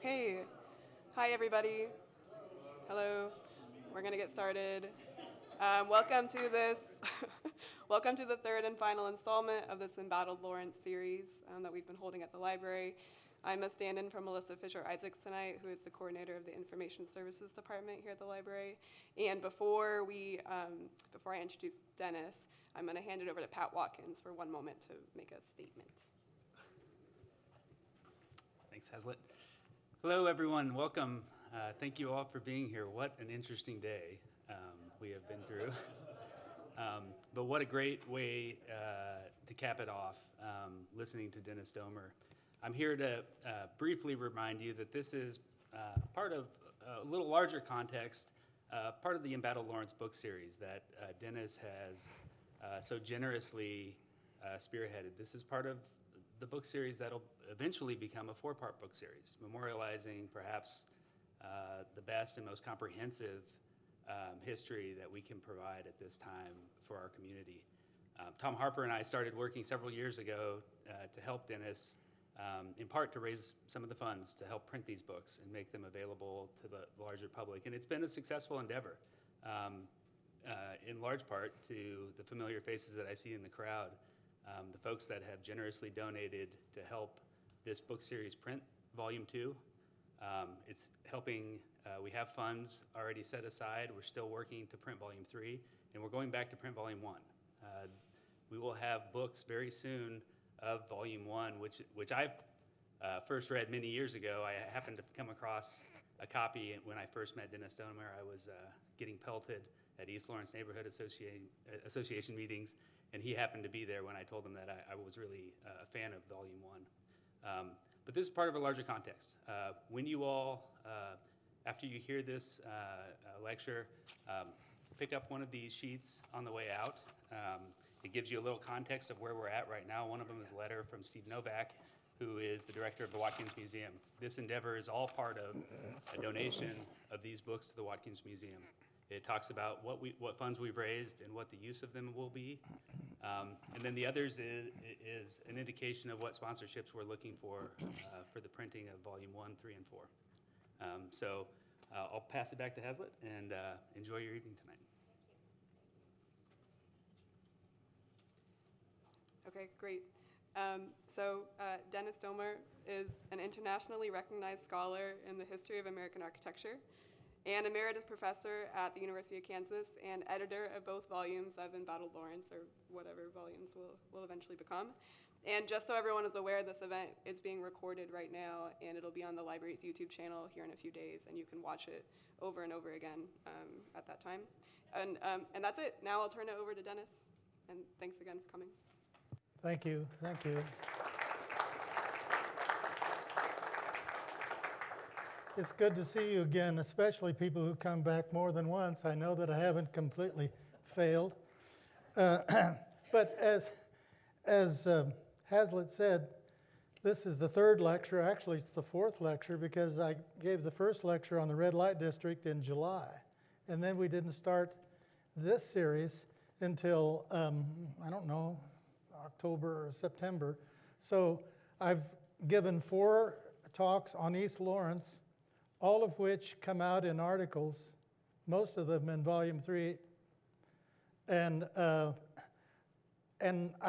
Okay. Hi, everybody. Hello. We're going to get started. Welcome to this. Welcome to the third and final installment of this Embattled Lawrence series that we've been holding at the library. I'm a stand-in for Melissa Fisher-Isaacs tonight, who is the coordinator of the Information Services Department here at the library. And before I introduce Dennis, I'm going to hand it over to Pat Watkins for one moment to make a statement. Thanks, Hazlitt. Hello, everyone. Welcome. Thank you all for being here. What an interesting day we have been through. But what a great way to cap it off, listening to Dennis Domer. I'm here to briefly remind you that this is part of a little larger context, part of the Embattled Lawrence book series that Dennis has so generously spearheaded. This is part of the book series that'll eventually become a 4-part book series, memorializing perhaps the best and most comprehensive history that we can provide at this time for our community. Tom Harper and I started working several years ago to help Dennis, in part to raise some of the funds to help print these books and make them available to the larger public. And it's been a successful endeavor, in large part to the familiar faces that I see in the crowd. The folks that have generously donated to help this book series print Volume 2. It's helping, we have funds already set aside. We're still working to print Volume 3, and we're going back to print Volume 1. We will have books very soon of Volume 1, which I first read many years ago. I happened to come across a copy when I first met Dennis Domer. I was getting pelted at East Lawrence Neighborhood Association meetings, and he happened to be there when I told him that I was really a fan of Volume 1. But this is part of a larger context. When you all, after you hear this lecture, pick up one of these sheets on the way out. It gives you a little context of where we're at right now. One of them is a letter from Steve Novak, who is the director of the Watkins Museum. This endeavor is all part of a donation of these books to the Watkins Museum. It talks about what funds we've raised and what the use of them will be. And then the others is an indication of what sponsorships we're looking for the printing of Volume 1, 3, and 4. So I'll pass it back to Hazlitt, and enjoy your evening tonight. Okay, great. So Dennis Domer is an internationally recognized scholar in the history of American architecture and emeritus professor at the University of Kansas and editor of both volumes of Embattled Lawrence, or whatever volumes will eventually become. And just so everyone is aware, this event is being recorded right now, and it'll be on the library's YouTube channel here in a few days, and you can watch it over and over again at that time. And that's it. Now I'll turn it over to Dennis, and thanks again for coming. Thank you. Thank you. It's good to see you again, especially people who come back more than once. I know that I haven't completely failed. But as Hazlitt said, this is the third lecture. Actually, it's the fourth lecture because I gave the first lecture on the red light district in July. And then we didn't start this series until, I don't know, October or September. So I've given 4 talks on East Lawrence, all of which come out in articles, most of them in Volume 3. And I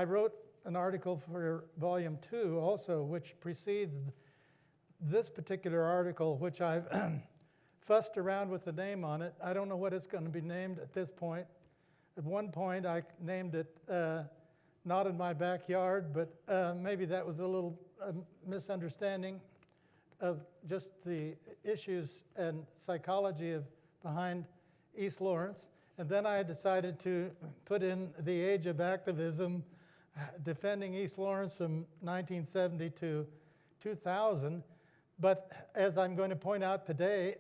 wrote an article for Volume 2 also, which precedes this particular article, which I've fussed around with the name on it. I don't know what it's going to be named at this point. At one point, I named it Not in My Backyard, but maybe that was a little misunderstanding of just the issues and psychology behind East Lawrence. And then I decided to put in the age of activism, defending East Lawrence from 1970 to 2000. But as I'm going to point out today,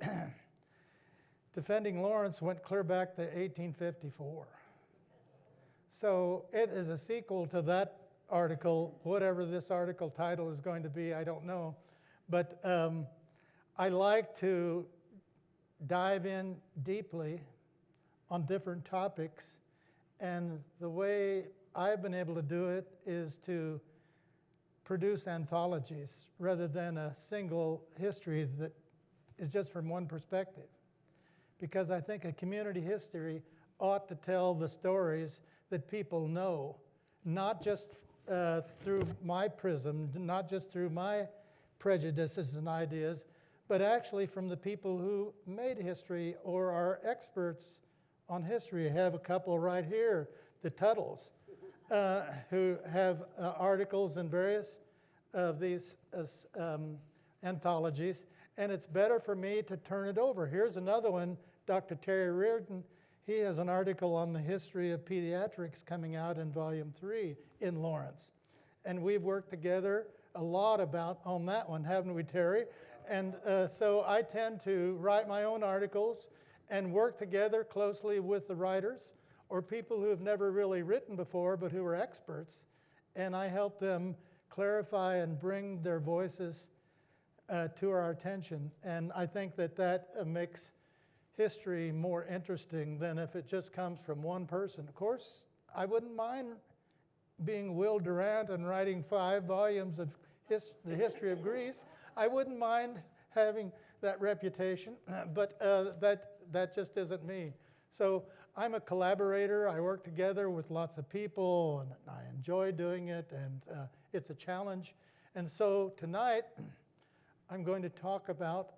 defending Lawrence went clear back to 1854. So it is a sequel to that article. Whatever this article title is going to be, I don't know. But I like to dive in deeply on different topics. And the way I've been able to do it is to produce anthologies rather than a single history that is just from one perspective. Because I think a community history ought to tell the stories that people know, not just through my prism, not just through my prejudices and ideas, but actually from the people who made history or are experts on history. I have a couple right here, the Tuttles, who have articles in various of these anthologies, and it's better for me to turn it over. Here's another one, Dr. Terry Reardon. He has an article on the history of pediatrics coming out in Volume 3 in Lawrence. And we've worked together a lot on that one, haven't we, Terry? And so I tend to write my own articles and work together closely with the writers or people who have never really written before but who are experts. And I help them clarify and bring their voices to our attention. And I think that makes history more interesting than if it just comes from one person. Of course, I wouldn't mind being Will Durant and writing 5 volumes of the history of Greece. I wouldn't mind having that reputation, but that just isn't me. So I'm a collaborator. I work together with lots of people, and I enjoy doing it, and it's a challenge. And so tonight, I'm going to talk about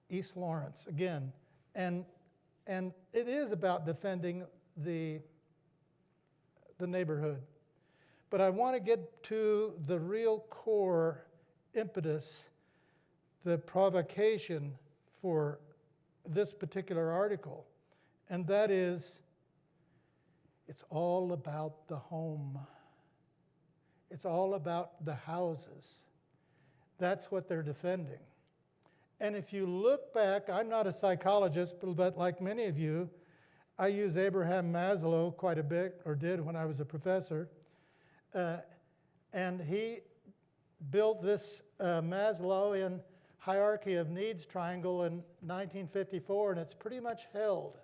East Lawrence again, and it is about defending the neighborhood. But I want to get to the real core impetus, the provocation for this particular article, and that is, it's all about the home. It's all about the houses. That's what they're defending. And if you look back, I'm not a psychologist, but like many of you, I use Abraham Maslow quite a bit, or did when I was a professor. And he built this Maslowian hierarchy of needs triangle in 1954, and it's pretty much held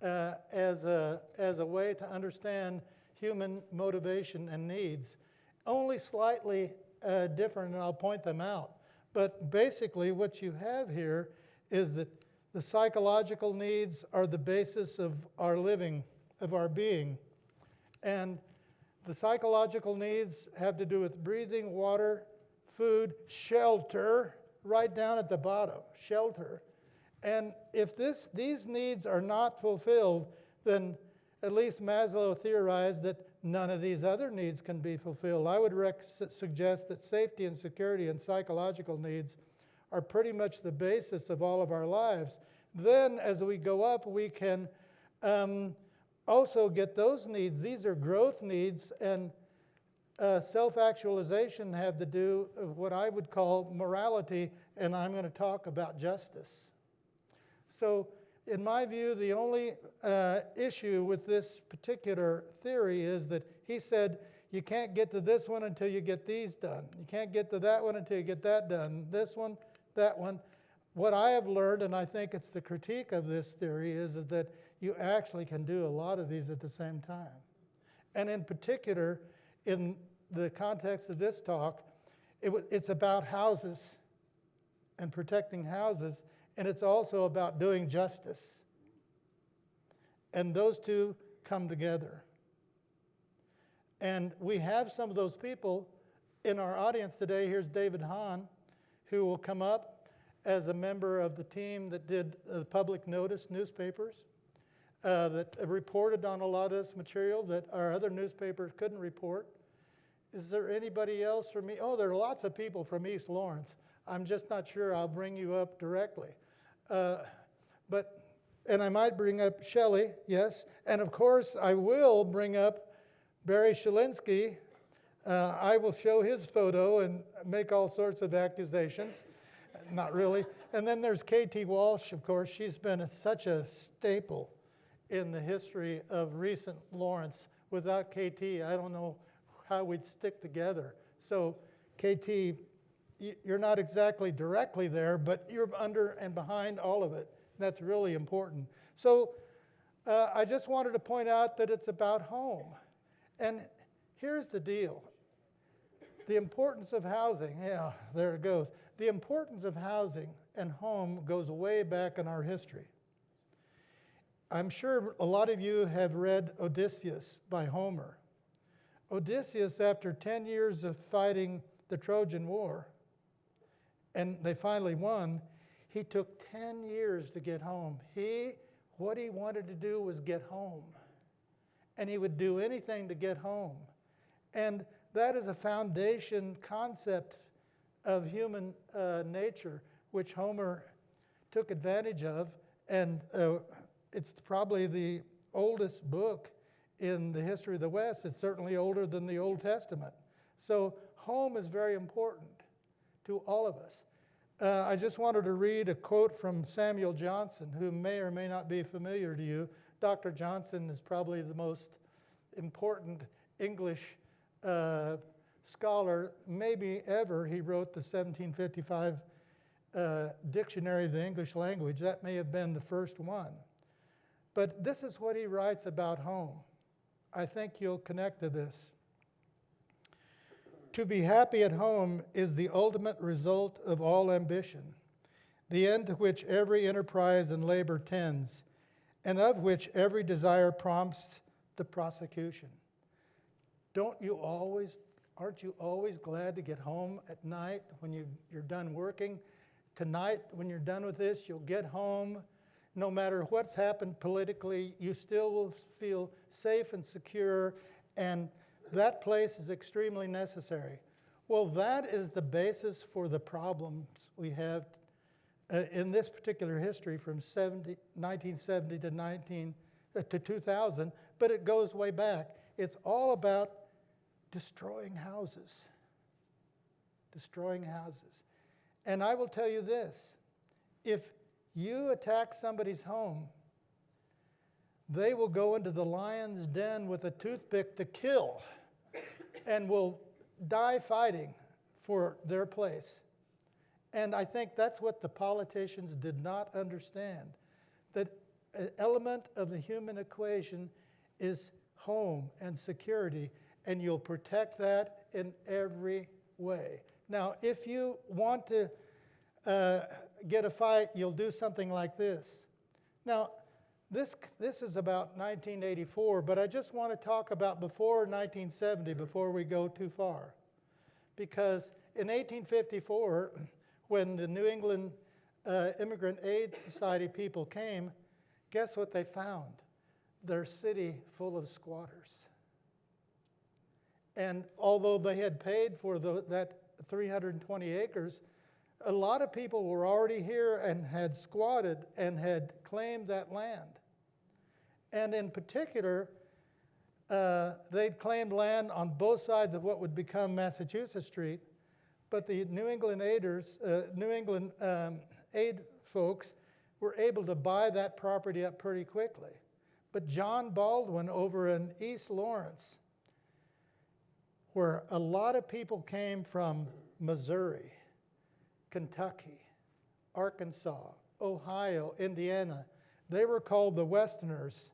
as a way to understand human motivation and needs. Only slightly different, and I'll point them out. But basically what you have here is that the psychological needs are the basis of our living, of our being. And the psychological needs have to do with breathing, water, food, shelter, right down at the bottom, shelter. And if these needs are not fulfilled, then at least Maslow theorized that none of these other needs can be fulfilled. I would suggest that safety and security and psychological needs are pretty much the basis of all of our lives. Then as we go up, we can also get those needs. These are growth needs, and self-actualization have to do with what I would call morality, and I'm going to talk about justice. So in my view, the only issue with this particular theory is that he said, you can't get to this one until you get these done. You can't get to that one until you get that done. This one, that one. What I have learned, and I think it's the critique of this theory, is that you actually can do a lot of these at the same time. And in particular, in the context of this talk, it's about houses and protecting houses, and it's also about doing justice. And those two come together. And we have some of those people in our audience today. Here's David Hahn, who will come up as a member of the team that did the public notice newspapers, that reported on a lot of this material that our other newspapers couldn't report. Is there anybody else from me? Oh, there are lots of people from East Lawrence. I'm just not sure I'll bring you up directly. And I might bring up Shelley, yes. And of course, I will bring up Barry Shalinsky. I will show his photo and make all sorts of accusations. Not really. And then there's KT Walsh, of course. She's been such a staple in the history of recent Lawrence. Without KT, I don't know how we'd stick together. So KT, you're not exactly directly there, but you're under and behind all of it. That's really important. So I just wanted to point out that it's about home. And here's the deal. The importance of housing, yeah, there it goes. The importance of housing and home goes way back in our history. I'm sure a lot of you have read Odysseus by Homer. Odysseus, after 10 years of fighting the Trojan War, and they finally won, he took 10 years to get home. What he wanted to do was get home. And he would do anything to get home. And that is a foundation concept of human nature, which Homer took advantage of. And it's probably the oldest book in the history of the West. It's certainly older than the Old Testament. So home is very important to all of us. I just wanted to read a quote from Samuel Johnson, who may or may not be familiar to you. Dr. Johnson is probably the most important English scholar, maybe ever. He wrote the 1755 Dictionary of the English Language. That may have been the first one. But this is what he writes about home. I think you'll connect to this. To be happy at home is the ultimate result of all ambition, the end to which every enterprise and labor tends, and of which every desire prompts the prosecution. Aren't you always glad to get home at night when you're done working? Tonight, when you're done with this, you'll get home. No matter what's happened politically, you still will feel safe and secure, and that place is extremely necessary. Well, that is the basis for the problems we have in this particular history from 1970 to 2000, but it goes way back. It's all about destroying houses. Destroying houses. And I will tell you this, if you attack somebody's home, they will go into the lion's den with a toothpick to kill and will die fighting for their place. And I think that's what the politicians did not understand, that an element of the human equation is home and security, and you'll protect that in every way. Now, if you want to get a fight, you'll do something like this. Now, this is about 1984, but I just want to talk about before 1970, before we go too far. Because in 1854, when the New England Immigrant Aid Society people came, guess what they found? Their city full of squatters. And although they had paid for that 320 acres, a lot of people were already here and had squatted and had claimed that land. And in particular, they'd claimed land on both sides of what would become Massachusetts Street, but the New England aid folks were able to buy that property up pretty quickly. But John Baldwin over in East Lawrence, where a lot of people came from Missouri, Kentucky, Arkansas, Ohio, Indiana, they were called the Westerners.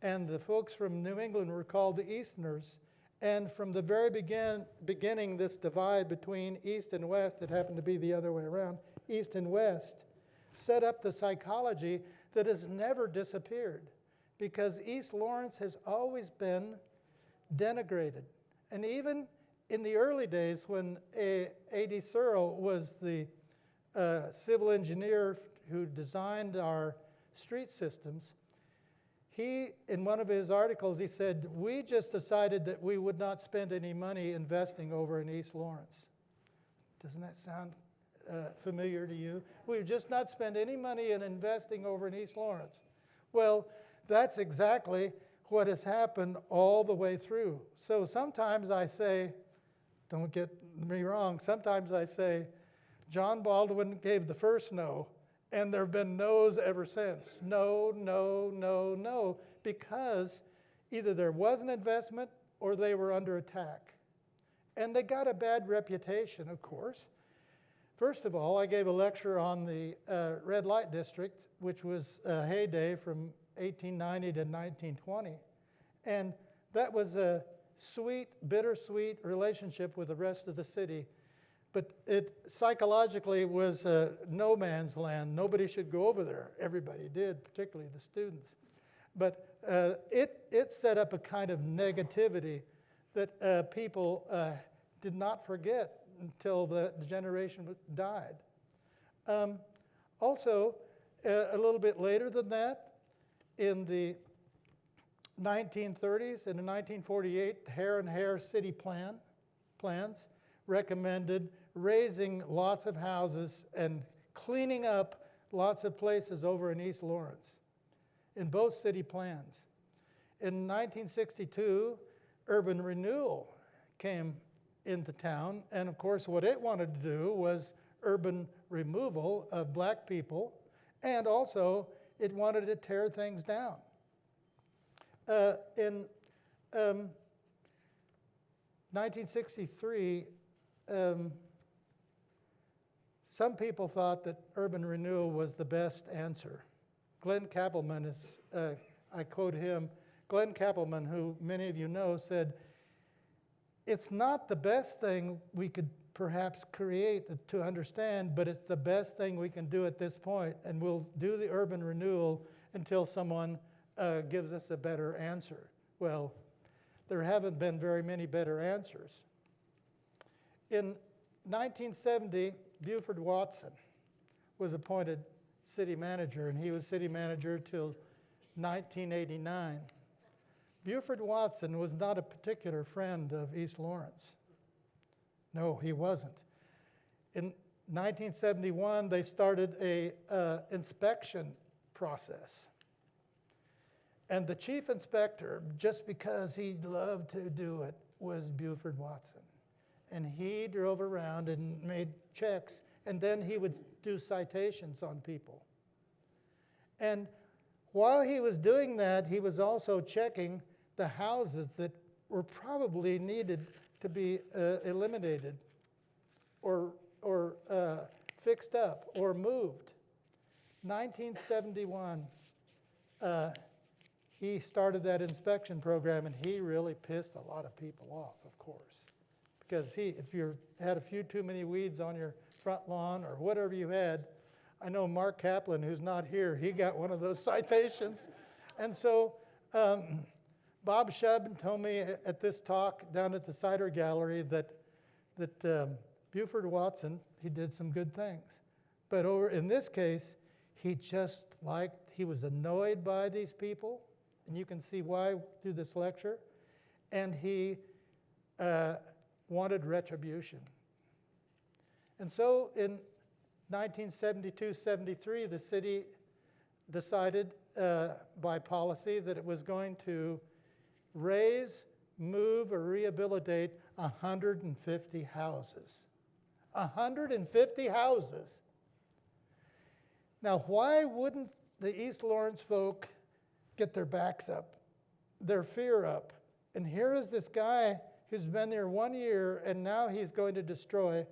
And the folks from New England were called the Easterners. And from the very beginning, this divide between East and West, it happened to be the other way around, East and West, set up the psychology that has never disappeared. Because East Lawrence has always been denigrated. And even in the early days when A.D. Searle was the civil engineer who designed our street systems, he, in one of his articles, he said, we just decided that we would not spend any money investing over in East Lawrence. Doesn't that sound familiar to you? We would just not spend any money in investing over in East Lawrence. Well, that's exactly what has happened all the way through. So sometimes I say, don't get me wrong, sometimes I say, John Baldwin gave the first no, and there have been no's ever since. No, no, no, no, because either there was an investment or they were under attack. And they got a bad reputation, of course. First of all, I gave a lecture on the red light district, which was a heyday from 1890 to 1920. And that was a sweet, bittersweet relationship with the rest of the city. But it psychologically was no man's land. Nobody should go over there. Everybody did, particularly the students. But it set up a kind of negativity that people did not forget until the generation died. Also, a little bit later than that, in the 1930s and in 1948, the Hare and Hare city plans recommended raising lots of houses and cleaning up lots of places over in East Lawrence in both city plans. In 1962, urban renewal came into town, and of course what it wanted to do was urban removal of black people, and also it wanted to tear things down. In 1963, some people thought that urban renewal was the best answer. Glenn Kappelman is, I quote him, Glenn Kappelman, who many of you know, said, "It's not the best thing we could perhaps create to understand, but it's the best thing we can do at this point, and we'll do the urban renewal until someone gives us a better answer." Well, there haven't been very many better answers. In 1970, Buford Watson was appointed city manager, and he was city manager till 1989. Buford Watson was not a particular friend of East Lawrence. No, he wasn't. In 1971, they started a inspection process. And the chief inspector, just because he loved to do it, was Buford Watson. And he drove around and made checks, and then he would do citations on people. And while he was doing that, he was also checking the houses that were probably needed to be eliminated or fixed up or moved. 1971, he started that inspection program, and he really pissed a lot of people off, of course. Because if you had a few too many weeds on your front lawn or whatever you had, I know Mark Kaplan, who's not here, he got one of those citations. And so Bob Shub told me at this talk down at the Cider Gallery that Buford Watson, he did some good things. But in this case, he was annoyed by these people, and you can see why through this lecture, and he wanted retribution. And so in 1972-73, the city decided by policy that it was going to raise, move, or rehabilitate 150 houses. 150 houses. Now, why wouldn't the East Lawrence folk get their backs up, their fear up? And here is this guy who's been there 1 year, and now he's going to destroy.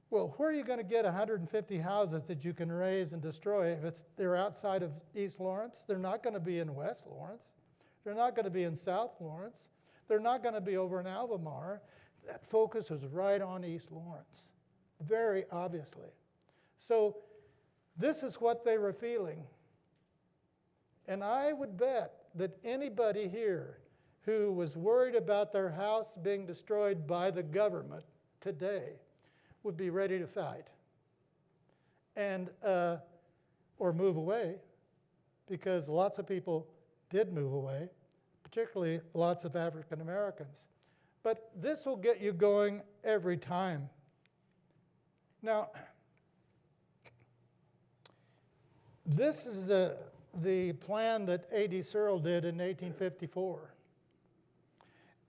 Well, where are you going to get 150 houses that you can raise and destroy if they're outside of East Lawrence? They're not going to be in West Lawrence. They're not going to be in South Lawrence. They're not going to be over in Albemarle. That focus was right on East Lawrence, very obviously. So this is what they were feeling. And I would bet that anybody here who was worried about their house being destroyed by the government today would be ready to fight and or move away, because lots of people did move away, particularly lots of African Americans. But this will get you going every time. Now, this is the plan that A.D. Searle did in 1854.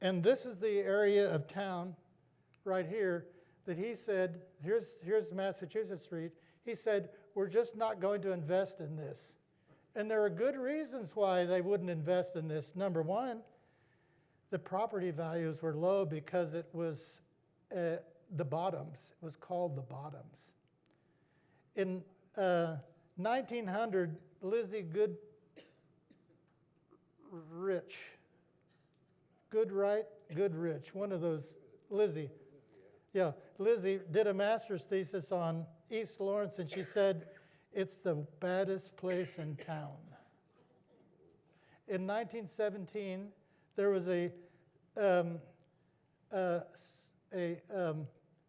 And this is the area of town right here that he said, here's Massachusetts Street. He said, we're just not going to invest in this. And there are good reasons why they wouldn't invest in this. Number one, the property values were low because it was the bottoms. It was called the bottoms. In 1900, Lizzie Goodrich Goodrich, one of those, Lizzie. Yeah, Lizzie did a master's thesis on East Lawrence, and she said, it's the baddest place in town. In 1917, there was a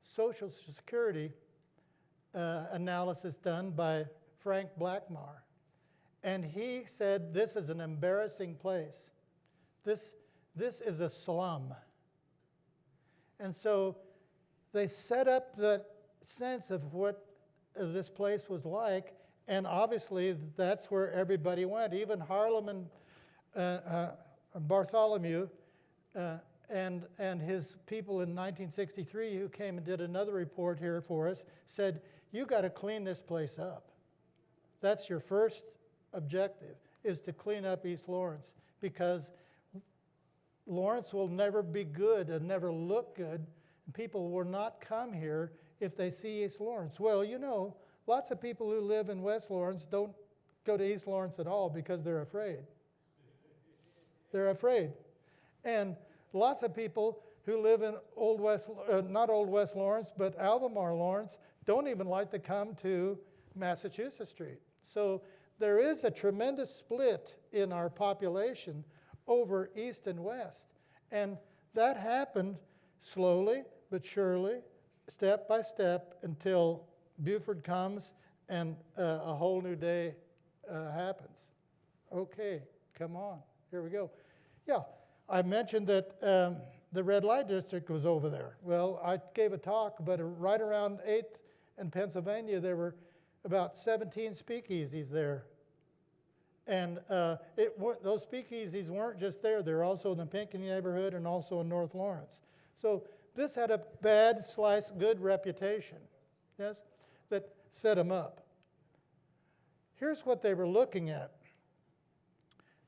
Social Security analysis done by Frank Blackmar. And he said, this is an embarrassing place. This is a slum. And so they set up the sense of what this place was like, and obviously that's where everybody went. Even Harlem and Bartholomew and his people in 1963 who came and did another report here for us said, you got to clean this place up. That's your first objective, is to clean up East Lawrence, because Lawrence will never be good and never look good. And people will not come here if they see East Lawrence. Well, you know, lots of people who live in West Lawrence don't go to East Lawrence at all because they're afraid. They're afraid. And lots of people who live in not Old West Lawrence, but Albemarle Lawrence, don't even like to come to Massachusetts Street. So there is a tremendous split in our population over East and West. And that happened slowly but surely, step by step, until Buford comes and a whole new day happens. Okay, come on, here we go. Yeah, I mentioned that the red light district was over there. Well, I gave a talk, but right around 8th and Pennsylvania, there were about 17 speakeasies there. And those speakeasies weren't just there. They were also in the Pinckney neighborhood and also in North Lawrence. So this had a good reputation, yes, that set them up. Here's what they were looking at.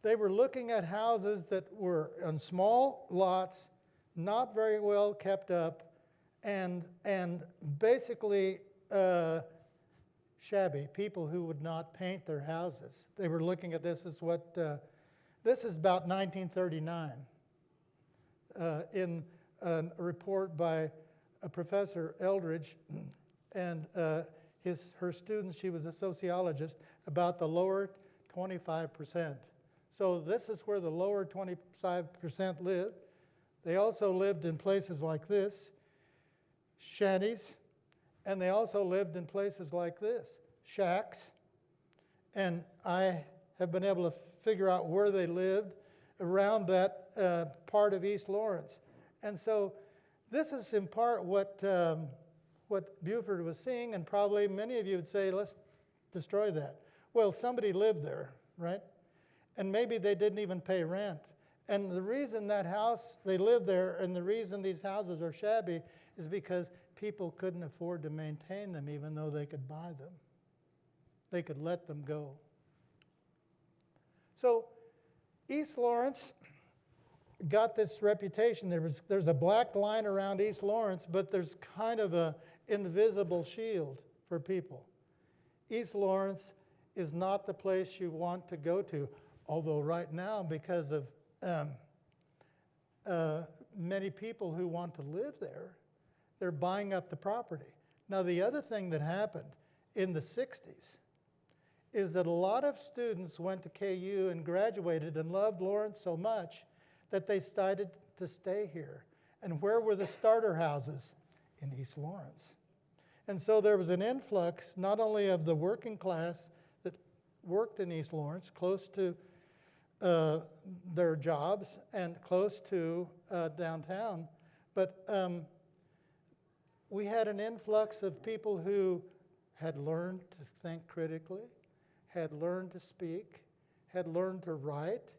They were looking at houses that were on small lots, not very well kept up, and basically shabby, people who would not paint their houses. They were looking at this as what, this is about 1939 in a report by Professor Eldridge and her students. She was a sociologist, about the lower 25%. So this is where the lower 25% lived. They also lived in places like this, shanties, and they also lived in places like this, shacks. And I have been able to figure out where they lived around that part of East Lawrence. And so this is in part what Buford was seeing, and probably many of you would say, let's destroy that. Well, somebody lived there, right? And maybe they didn't even pay rent. And the reason that house, they lived there, and the reason these houses are shabby is because people couldn't afford to maintain them even though they could buy them. They could let them go. So East Lawrence got this reputation. There's a black line around East Lawrence, but there's kind of an invisible shield for people. East Lawrence is not the place you want to go to, although right now, because of many people who want to live there, they're buying up the property. Now, the other thing that happened in the 60s is that a lot of students went to KU and graduated and loved Lawrence so much that they decided to stay here. And where were the starter houses? In East Lawrence. And so there was an influx not only of the working class that worked in East Lawrence, close to their jobs and close to downtown, but we had an influx of people who had learned to think critically, had learned to speak, had learned to write,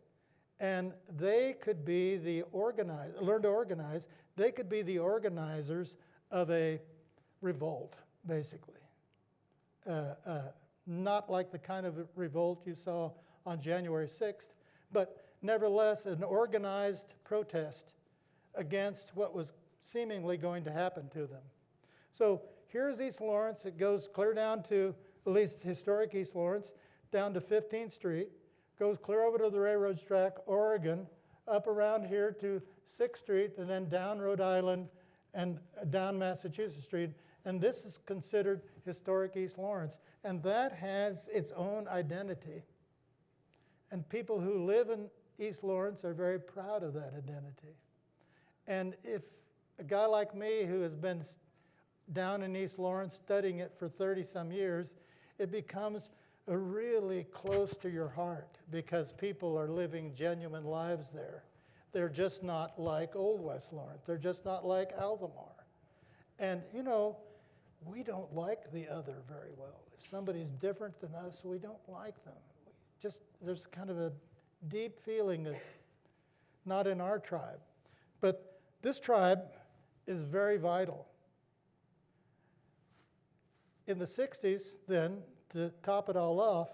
and they could be learn to organize. They could be the organizers of a revolt, basically. Not like the kind of revolt you saw on January 6th, but nevertheless an organized protest against what was seemingly going to happen to them. So here's East Lawrence. It goes clear down to, at least historic East Lawrence, down to 15th Street, goes clear over to the railroad track, Oregon, up around here to 6th Street, and then down Rhode Island and down Massachusetts Street. And this is considered historic East Lawrence. And that has its own identity. And people who live in East Lawrence are very proud of that identity. And if a guy like me who has been down in East Lawrence studying it for 30-some years, it becomes really close to your heart because people are living genuine lives there. They're just not like Old West Lawrence. They're just not like Albemarle. And, you know, we don't like the other very well. If somebody's different than us, we don't like them. There's kind of a deep feeling that not in our tribe. But this tribe is very vital. In the 60s, then, to top it all off,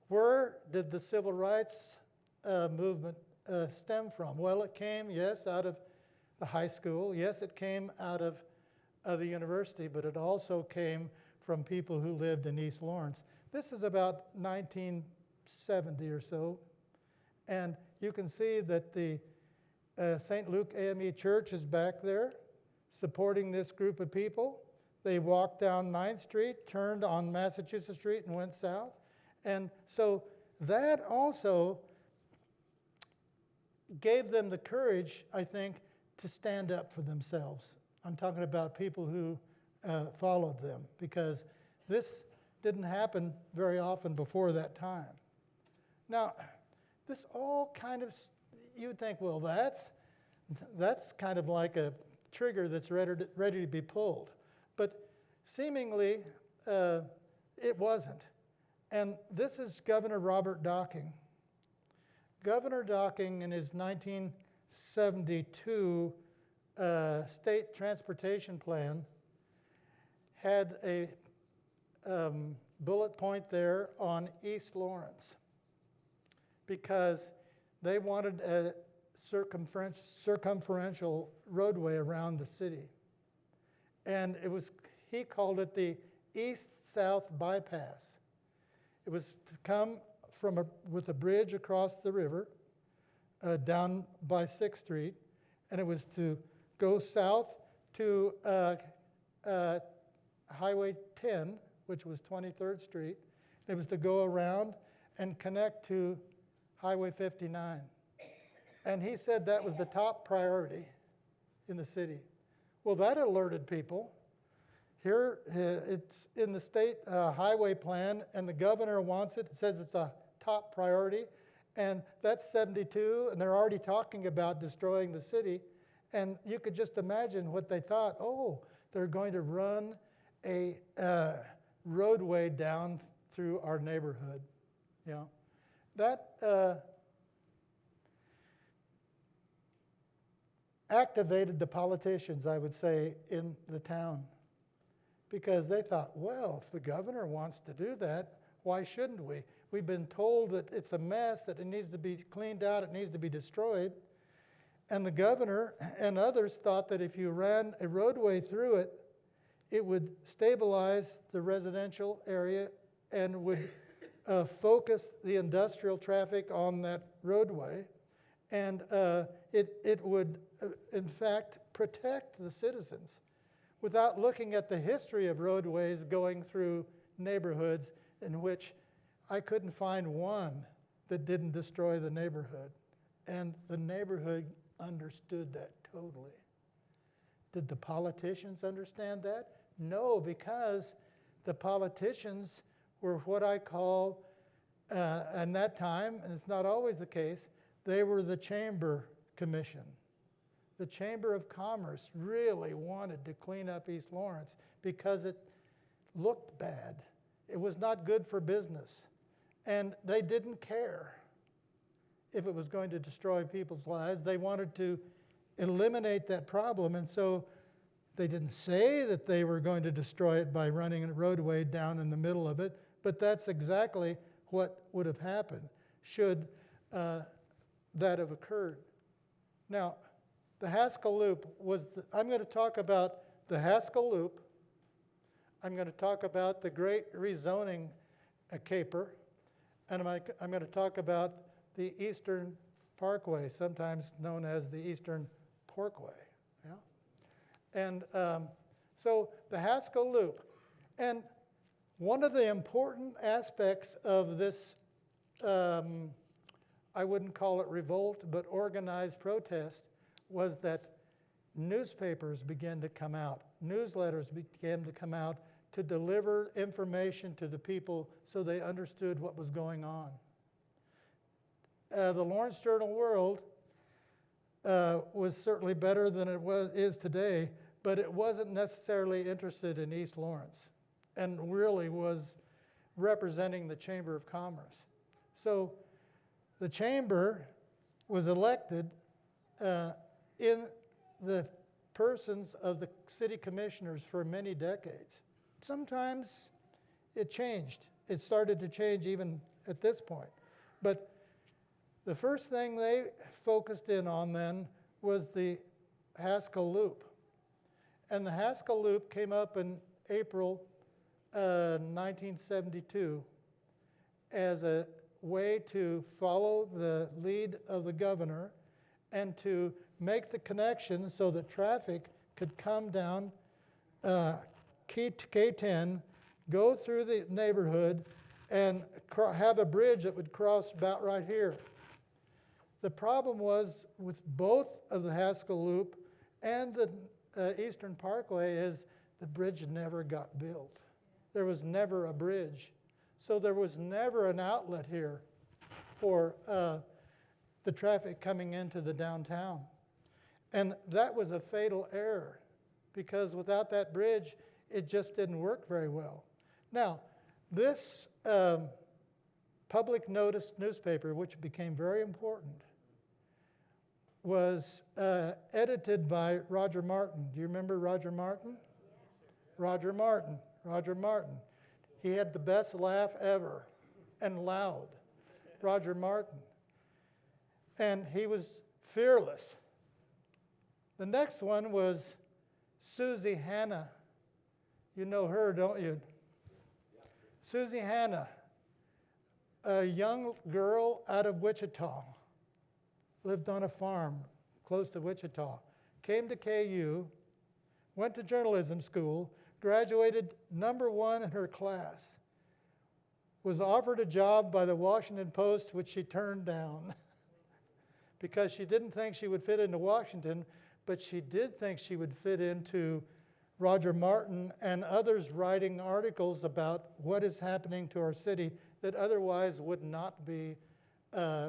where did the civil rights movement stem from? Well, it came, yes, out of the high school. Yes, it came out of the university, but it also came from people who lived in East Lawrence. This is about 1970 or so, and you can see that the St. Luke AME Church is back there supporting this group of people. They walked down 9th Street, turned on Massachusetts Street, and went south. And so that also gave them the courage, I think, to stand up for themselves. I'm talking about people who followed them, because this didn't happen very often before that time. Now, this all kind of, you would think, well, that's kind of like a trigger that's ready to be pulled. But seemingly, it wasn't. And this is Governor Robert Docking. Governor Docking, in his 1972 state transportation plan, had a bullet point there on East Lawrence, because they wanted a circumferential roadway around the city. And he called it the East-South Bypass. It was to come with a bridge across the river down by 6th Street, and it was to go south to Highway 10, which was 23rd Street. It was to go around and connect to Highway 59. And he said that was the top priority in the city. Well, that alerted people. Here, it's in the state highway plan, and the governor wants it. It says it's a top priority, and that's 72, and they're already talking about destroying the city. And you could just imagine what they thought. Oh, they're going to run a roadway down through our neighborhood. You know, that activated the politicians, I would say, in the town, because they thought, well, if the governor wants to do that, why shouldn't we? We've been told that it's a mess, that it needs to be cleaned out, it needs to be destroyed. And the governor and others thought that if you ran a roadway through it, it would stabilize the residential area and would focus the industrial traffic on that roadway. And it would, in fact, protect the citizens without looking at the history of roadways going through neighborhoods in which I couldn't find one that didn't destroy the neighborhood. And the neighborhood understood that totally. Did the politicians understand that? No, because the politicians were what I call, in that time, and it's not always the case, they were the Chamber Commission. The Chamber of Commerce really wanted to clean up East Lawrence because it looked bad. It was not good for business. And they didn't care if it was going to destroy people's lives. They wanted to eliminate that problem. And so they didn't say that they were going to destroy it by running a roadway down in the middle of it, but that's exactly what would have happened should that have occurred. Now, the Haskell Loop I'm going to talk about the Haskell Loop. I'm going to talk about the great rezoning caper, and I'm going to talk about the Eastern Parkway, sometimes known as the Eastern Parkway. Yeah? And so the Haskell Loop. And one of the important aspects of this, I wouldn't call it revolt, but organized protest, was that newspapers began to come out, newsletters began to come out to deliver information to the people so they understood what was going on. The Lawrence Journal-World was certainly better than it is today, but it wasn't necessarily interested in East Lawrence and really was representing the Chamber of Commerce. So the Chamber was elected in the persons of the city commissioners for many decades. Sometimes it changed. It started to change even at this point. But the first thing they focused in on then was the Haskell Loop. And the Haskell Loop came up in April 1972 as a way to follow the lead of the governor and to make the connection so that traffic could come down K10, go through the neighborhood, and have a bridge that would cross about right here. The problem was with both of the Haskell Loop and the Eastern Parkway is the bridge never got built. There was never a bridge. So there was never an outlet here for the traffic coming into the downtown. And that was a fatal error because without that bridge, it just didn't work very well. Now, this public notice newspaper, which became very important, was edited by Roger Martin. Do you remember Roger Martin? Roger Martin. Roger Martin. He had the best laugh ever and loud. Roger Martin. And he was fearless. The next one was Susie Hanna. You know her, don't you? Susie Hanna, a young girl out of Wichita, lived on a farm close to Wichita, came to KU, went to journalism school, graduated #1 in her class, was offered a job by the Washington Post, which she turned down because she didn't think she would fit into Washington, but she did think she would fit into Roger Martin and others writing articles about what is happening to our city that otherwise would not be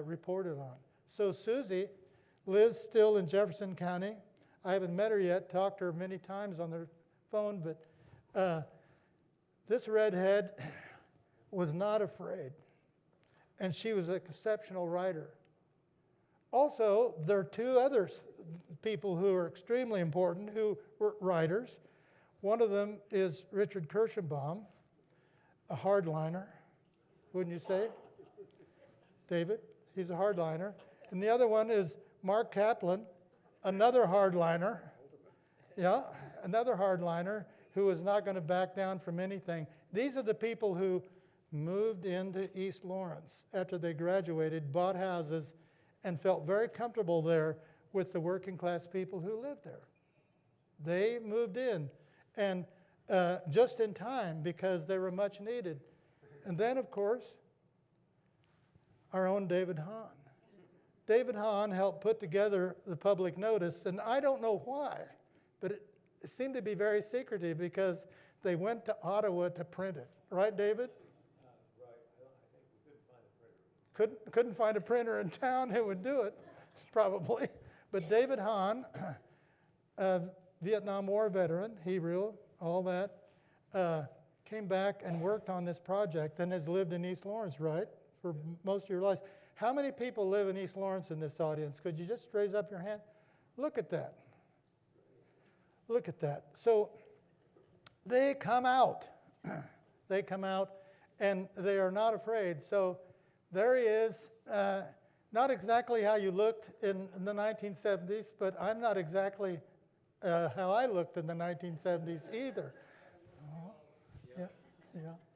reported on. So Susie lives still in Jefferson County. I haven't met her yet, talked to her many times on the phone, but this redhead was not afraid. And she was an exceptional writer. Also, there are two other people who are extremely important who were writers. One of them is Richard Kirschenbaum, a hardliner, wouldn't you say? David, he's a hardliner. And the other one is Mark Kaplan, another hardliner. Yeah, another hardliner who is not going to back down from anything. These are the people who moved into East Lawrence after they graduated, bought houses, and felt very comfortable there with the working class people who lived there. They moved in, and just in time because they were much needed. And then, of course, our own David Hahn. David Hahn helped put together the public notice, and I don't know why, but it seemed to be very secretive because they went to Ottawa to print it. Right, David? Right. I think we couldn't find a printer. Couldn't find a printer in town who would do it, probably. But David Hahn, a Vietnam War veteran, Hebrew, all that, came back and worked on this project and has lived in East Lawrence, right, for most of your lives. How many people live in East Lawrence in this audience? Could you just raise up your hand? Look at that. Look at that. So they come out. They come out, and they are not afraid. So there he is. Not exactly how you looked in the 1970s, but I'm not exactly how I looked in the 1970s either.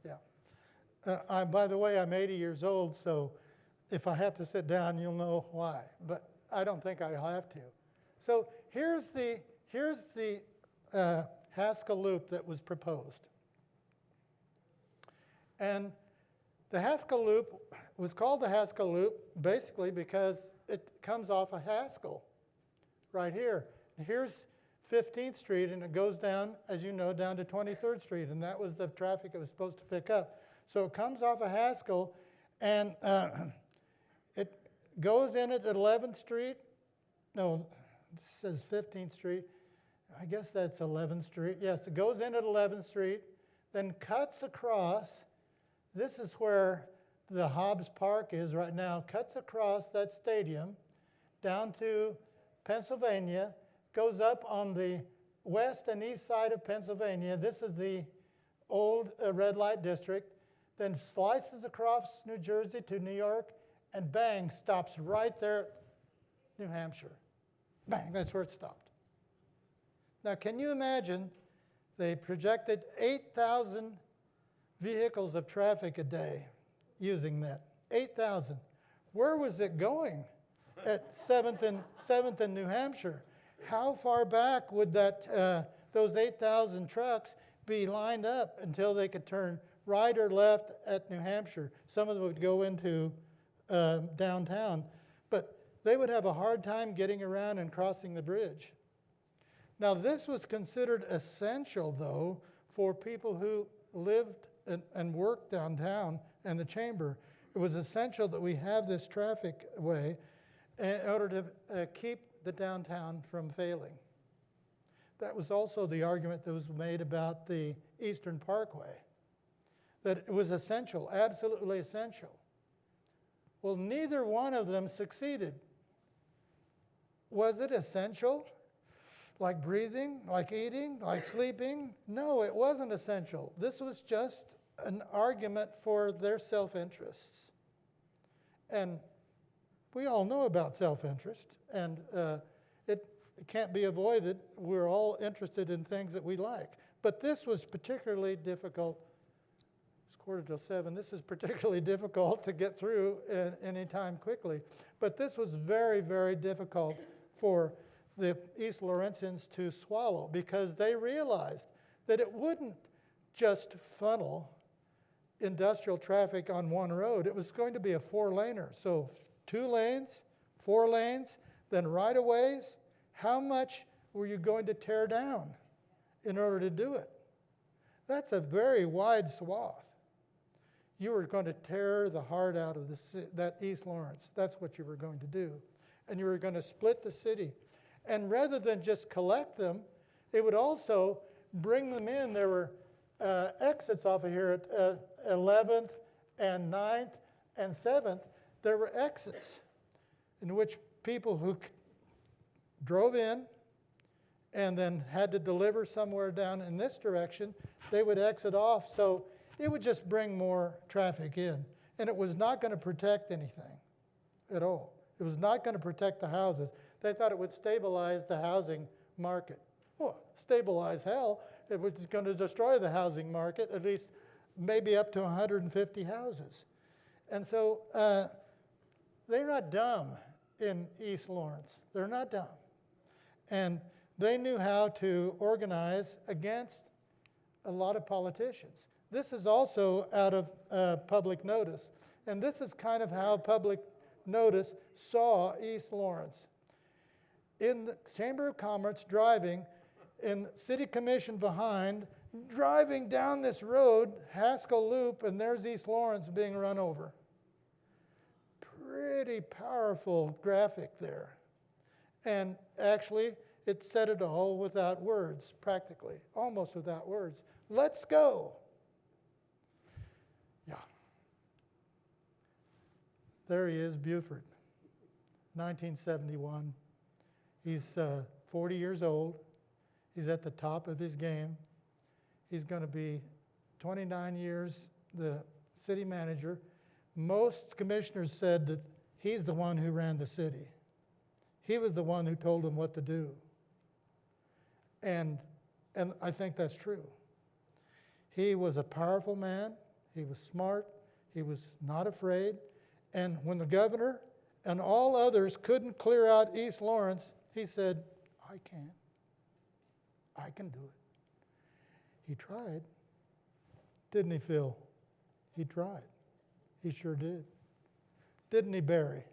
Yeah. By the way, I'm 80 years old, so if I have to sit down, you'll know why. But I don't think I have to. So here's the Haskell Loop that was proposed. And the Haskell Loop was called the Haskell Loop basically because it comes off of Haskell right here. And here's 15th Street, and it goes down, as you know, down to 23rd Street, and that was the traffic it was supposed to pick up. So it comes off of Haskell, and it goes in at 11th Street. No, it says 15th Street. I guess that's 11th Street. Yes, it goes in at 11th Street, then cuts across. This is where the Hobbs Park is right now. Cuts across that stadium down to Pennsylvania, goes up on the west and east side of Pennsylvania. This is the old red light district. Then slices across New Jersey to New York, and bang, stops right there at New Hampshire. Bang, that's where it stopped. Now, can you imagine they projected 8,000 vehicles of traffic a day using that? 8,000. Where was it going at 7th and New Hampshire? How far back would those 8,000 trucks be lined up until they could turn right or left at New Hampshire? Some of them would go into downtown, but they would have a hard time getting around and crossing the bridge. Now, this was considered essential, though, for people who lived and worked downtown and the chamber. It was essential that we have this traffic way in order to keep the downtown from failing. That was also the argument that was made about the Eastern Parkway, that it was essential, absolutely essential. Well, neither one of them succeeded. Was it essential? Like breathing, like eating, like sleeping? No, it wasn't essential. This was just an argument for their self-interests. And we all know about self-interest, and it can't be avoided. We're all interested in things that we like. But this was particularly difficult. It's 6:45. This is particularly difficult to get through any time quickly. But this was very, very difficult for the East Laurentians to swallow, because they realized that it wouldn't just funnel industrial traffic on one road. It was going to be a 4-laner. So 2 lanes, 4 lanes, then right-of-ways. How much were you going to tear down in order to do it? That's a very wide swath. You were going to tear the heart out of that East Lawrence. That's what you were going to do. And you were going to split the city. And rather than just collect them, it would also bring them in. There were exits off of here at 11th and 9th and 7th. There were exits in which people who drove in and then had to deliver somewhere down in this direction, they would exit off. So it would just bring more traffic in. And it was not going to protect anything at all. It was not going to protect the houses. They thought it would stabilize the housing market. Well, stabilize hell. It was going to destroy the housing market, at least maybe up to 150 houses. And so they're not dumb in East Lawrence. They're not dumb. And they knew how to organize against a lot of politicians. This is also out of public notice. And this is kind of how public notice saw East Lawrence. In the Chamber of Commerce, driving, in City Commission behind, driving down this road, Haskell Loop, and there's East Lawrence being run over. Pretty powerful graphic there. And actually, it said it all without words, practically, almost without words. Let's go. Yeah. There he is, Buford, 1971. He's 40 years old. He's at the top of his game. He's going to be 29 years the city manager. Most commissioners said that he's the one who ran the city. He was the one who told them what to do. And I think that's true. He was a powerful man. He was smart. He was not afraid. And when the governor and all others couldn't clear out East Lawrence, He said, I can. I can do it. He tried. Didn't he, Phil? He tried. He sure did. Didn't he, Barry?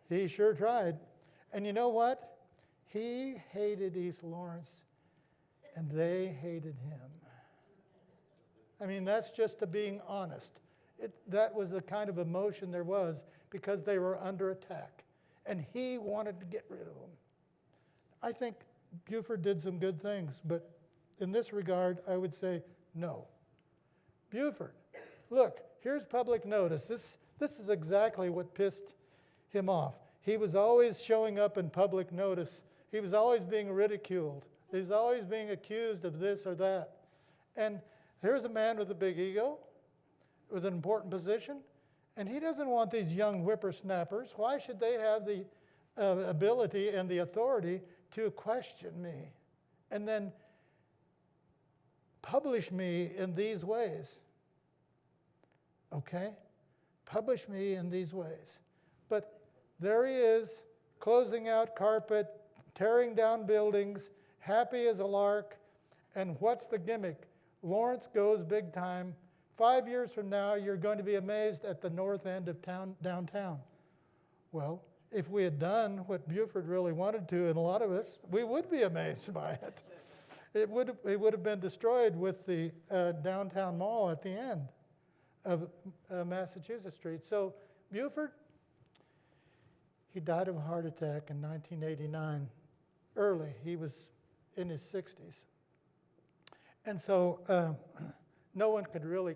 He sure tried. And you know what? He hated East Lawrence, and they hated him. I mean, that's just to being honest. That was the kind of emotion there was because they were under attack, and he wanted to get rid of them. I think Buford did some good things, but in this regard, I would say no. Buford, look, here's public notice. This is exactly what pissed him off. He was always showing up in public notice. He was always being ridiculed. He was always being accused of this or that. And here's a man with a big ego, with an important position, and he doesn't want these young whippersnappers. Why should they have the ability and the authority to question me and then publish me in these ways? Okay? Publish me in these ways. But there he is, closing out carpet, tearing down buildings, happy as a lark. And what's the gimmick? Lawrence goes big time. 5 years from now, you're going to be amazed at the north end of downtown. Well, if we had done what Buford really wanted to, and a lot of us, we would be amazed by it. It would have been destroyed with the downtown mall at the end of Massachusetts Street. So Buford, he died of a heart attack in 1989, early. He was in his 60s. And so no one could really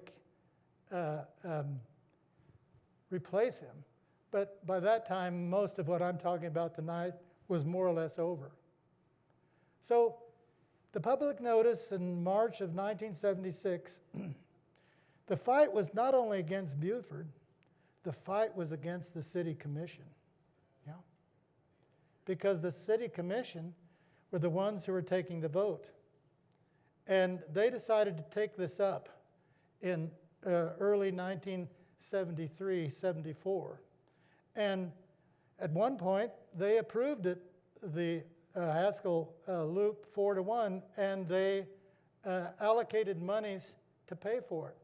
replace him. But by that time, most of what I'm talking about tonight was more or less over. So the public notice in March of 1976, the fight was not only against Buford, the fight was against the city commission. Yeah? Because the city commission were the ones who were taking the vote. And they decided to take this up in early 1973, 74. And at one point, they approved it, the Haskell Loop 4-1, and they allocated monies to pay for it.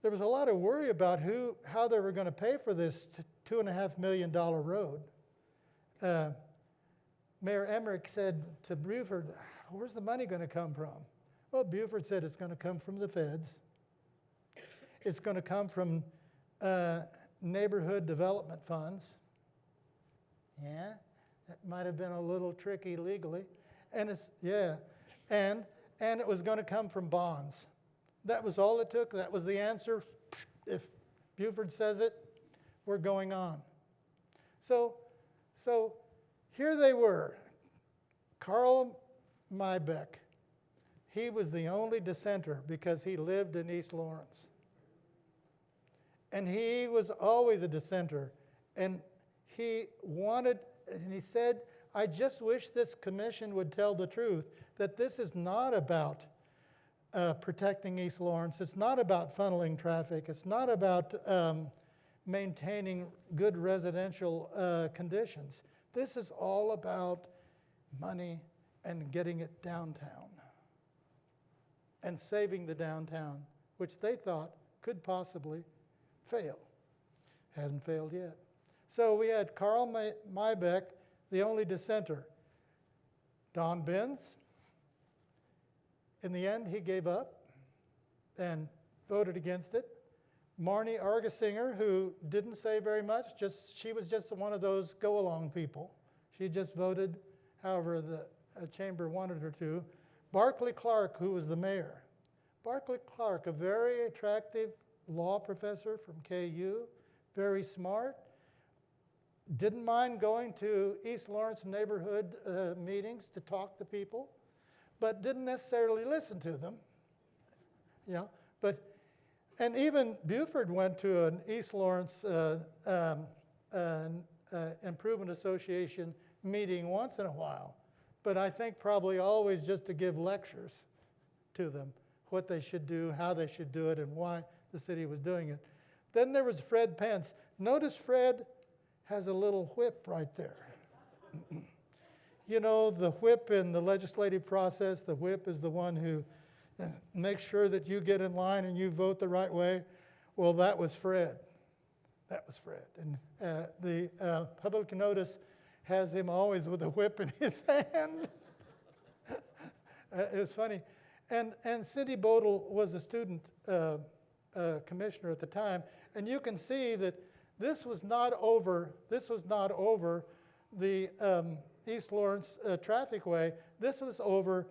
There was a lot of worry about how they were going to pay for this $2.5 million road. Mayor Emmerich said to Buford, where's the money going to come from? Well, Buford said it's going to come from the feds. It's going to come from neighborhood development funds. Yeah, that might have been a little tricky legally. And and it was going to come from bonds. That was all it took. That was the answer. If Buford says it, we're going on. So here they were. Carl Mybeck. He was the only dissenter because he lived in East Lawrence. And he was always a dissenter. And he said, I just wish this commission would tell the truth, that this is not about protecting East Lawrence. It's not about funneling traffic. It's not about maintaining good residential conditions. This is all about money and getting it downtown and saving the downtown, which they thought could possibly fail. Hasn't failed yet. So we had Carl Mybeck, the only dissenter. Don Benz, in the end, he gave up and voted against it. Marnie Argesinger, who didn't say very much, she was just one of those go-along people. She just voted however the chamber wanted her to. Barclay Clark, who was the mayor. Barclay Clark, a very attractive law professor from KU, very smart, didn't mind going to East Lawrence neighborhood meetings to talk to people, but didn't necessarily listen to them. Yeah, and even Buford went to an East Lawrence Improvement Association meeting once in a while, but I think probably always just to give lectures to them, what they should do, how they should do it, and why the city was doing it. Then there was Fred Pence. Notice Fred has a little whip right there. you know, the whip in the legislative process, the whip is the one who makes sure that you get in line and you vote the right way. Well, that was Fred. That was Fred. And the public notice has him always with a whip in his hand. It was funny. And Cindy Bodel was a student commissioner at the time. And you can see that this was not over the East Lawrence traffic way. This was over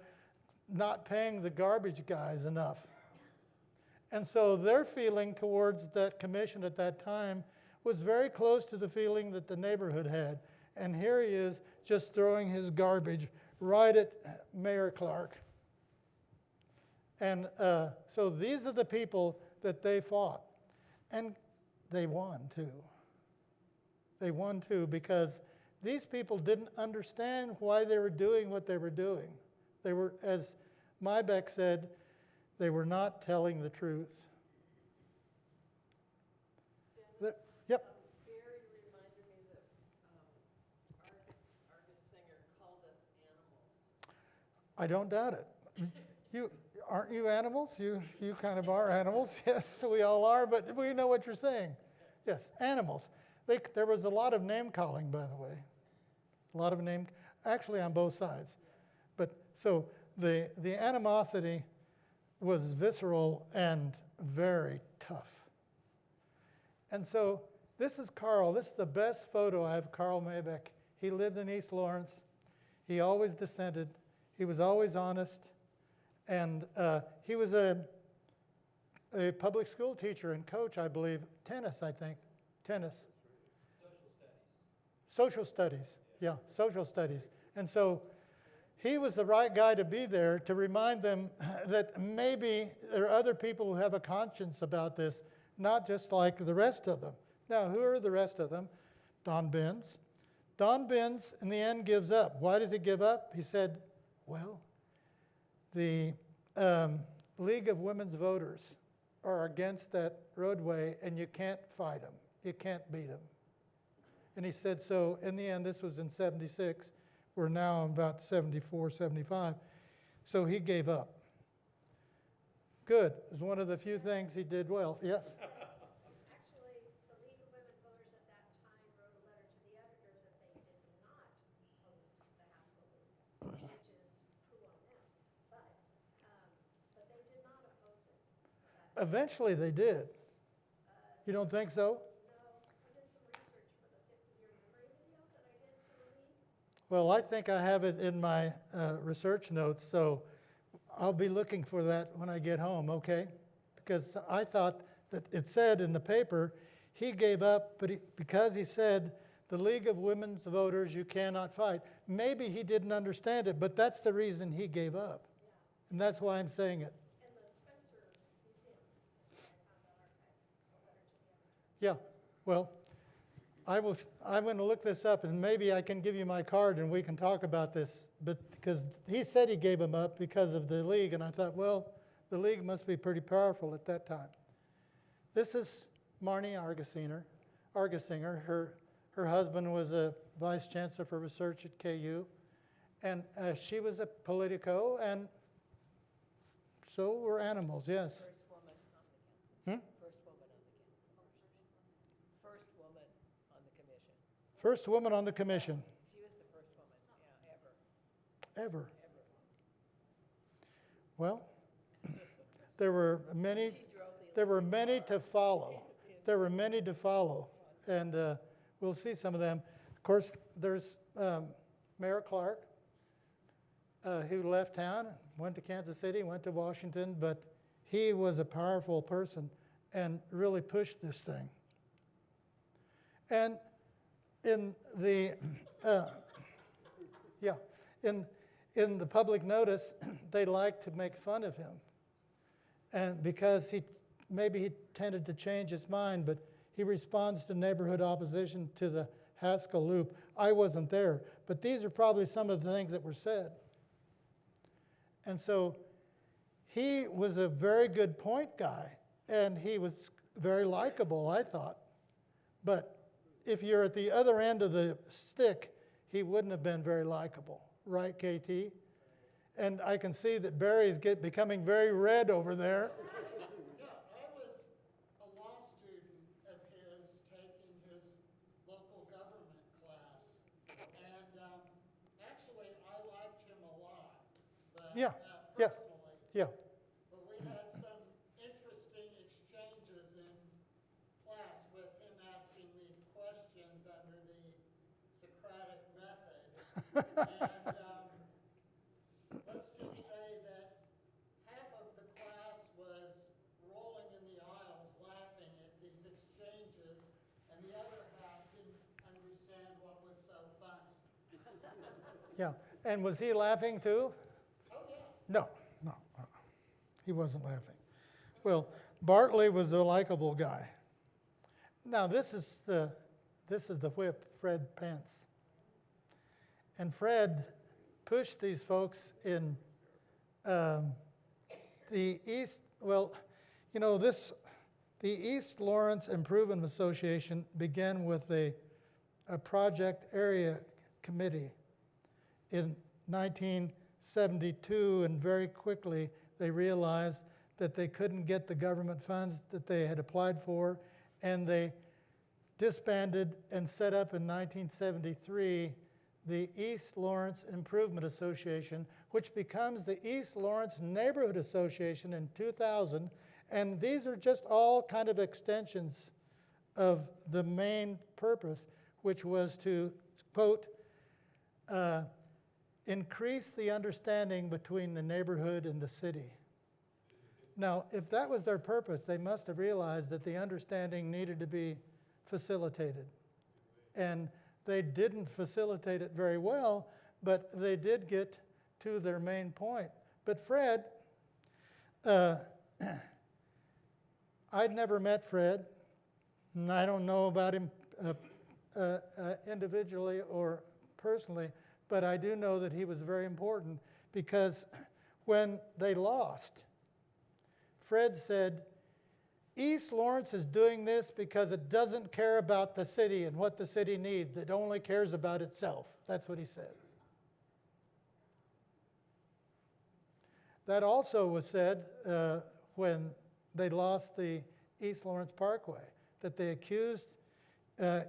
not paying the garbage guys enough. And so their feeling towards that commission at that time was very close to the feeling that the neighborhood had. And here he is just throwing his garbage right at Mayor Clark. And so these are the people that they fought. And they won too. They won too because these people didn't understand why they were doing what they were doing. They were, as Mybeck said, they were not telling the truth. Yep. Barry reminded me that Argus Singer called us animals. I don't doubt it. Aren't you animals? You kind of are animals. Yes, we all are, but we know what you're saying. Yes, animals. There was a lot of name calling, by the way. A lot of name, actually on both sides. But so the animosity was visceral and very tough. And so this is Carl. This is the best photo I have of Carl Mybeck. He lived in East Lawrence. He always dissented. He was always honest. And he was a public school teacher and coach, I believe. Tennis, I think. Tennis. Social studies. Yeah, social studies. And so he was the right guy to be there to remind them that maybe there are other people who have a conscience about this, not just like the rest of them. Now, who are the rest of them? Don Benz. Don Benz, in the end, gives up. Why does he give up? He said, well, the League of Women's Voters are against that roadway, and you can't fight them. You can't beat them. And he said, so in the end, this was in 76. We're now about 74, 75. So he gave up. Good. It was one of the few things he did well. Yes? Actually, the League of Women Voters at that time wrote a letter to the editor that they did not oppose the Haskell Loop, which is poo on them. But they did not oppose it. Eventually they did. You don't think so? No, I did some research for the 50-year memory video that I did for the League. Well, I think I have it in my research notes, so I'll be looking for that when I get home, okay? Because I thought that it said in the paper he gave up, but because he said the League of Women's Voters you cannot fight. Maybe he didn't understand it, but that's the reason he gave up. Yeah. And that's why I'm saying it. And the Spencer Museum is where I found the archive, the letter to the editor. Yeah, well, I'm going to look this up, and maybe I can give you my card and we can talk about this. But because he said he gave him up because of the League, and I thought, well, the League must be pretty powerful at that time. This is Marnie Argesinger. Her husband was a vice chancellor for research at KU, and she was a Politico, and so were animals. Yes. First woman on the council. First woman on the commission. She was the first woman, yeah, Ever. Well, there were many. There were many to follow. There were many to follow, and we'll see some of them. Of course, there's Mayor Clark, who left town, went to Kansas City, went to Washington, but he was a powerful person and really pushed this thing. And in the in the public notice, they liked to make fun of him, and because maybe he tended to change his mind, but he responds to neighborhood opposition to the Haskell Loop. I wasn't there, but these are probably some of the things that were said. And so he was a very good point guy, and he was very likable, I thought. But if you're at the other end of the stick, he wouldn't have been very likable, right, KT? And I can see that Barry's becoming very red over there. Yeah, I was a law student of his, taking his local government class, and actually I liked him a lot, but Yeah, yeah. personally. Yeah, But we had some interesting exchanges in class with him asking me questions under the Socratic method, and let's just say that half of the class was rolling in the aisles laughing at these exchanges, and the other half didn't understand what was so funny. yeah. And was he laughing too? Oh, yeah. No, no, he wasn't laughing. Well, Bartley was a likable guy. Now this is the whip, Fred Pence. And Fred pushed these folks in the East, well, you know, the East Lawrence Improvement Association began with a project area committee in 1972, and very quickly they realized that they couldn't get the government funds that they had applied for, and they disbanded and set up in 1973 the East Lawrence Improvement Association, which becomes the East Lawrence Neighborhood Association in 2000. And these are just all kind of extensions of the main purpose, which was to, quote, increase the understanding between the neighborhood and the city. Now, if that was their purpose, they must have realized that the understanding needed to be facilitated. And they didn't facilitate it very well, but they did get to their main point. But Fred, I'd never met Fred, and I don't know about him individually or personally, but I do know that he was very important, because when they lost, Fred said, East Lawrence is doing this because it doesn't care about the city and what the city needs. It only cares about itself. That's what he said. That also was said when they lost the East Lawrence Parkway, that they accused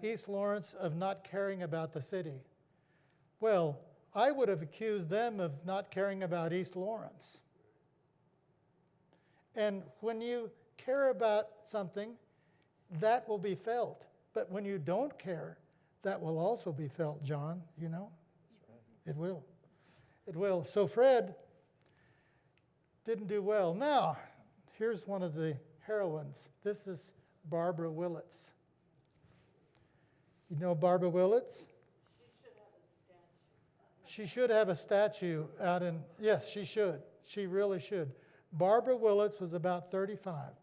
East Lawrence of not caring about the city. Well, I would have accused them of not caring about East Lawrence. And when you care about something, that will be felt. But when you don't care, that will also be felt, John, you know? That's right. It will. It will. So Fred didn't do well. Now, here's one of the heroines. This is Barbara Willits. You know Barbara Willits? She should have a statue out in, yes, she should. She really should. Barbara Willits was about 35,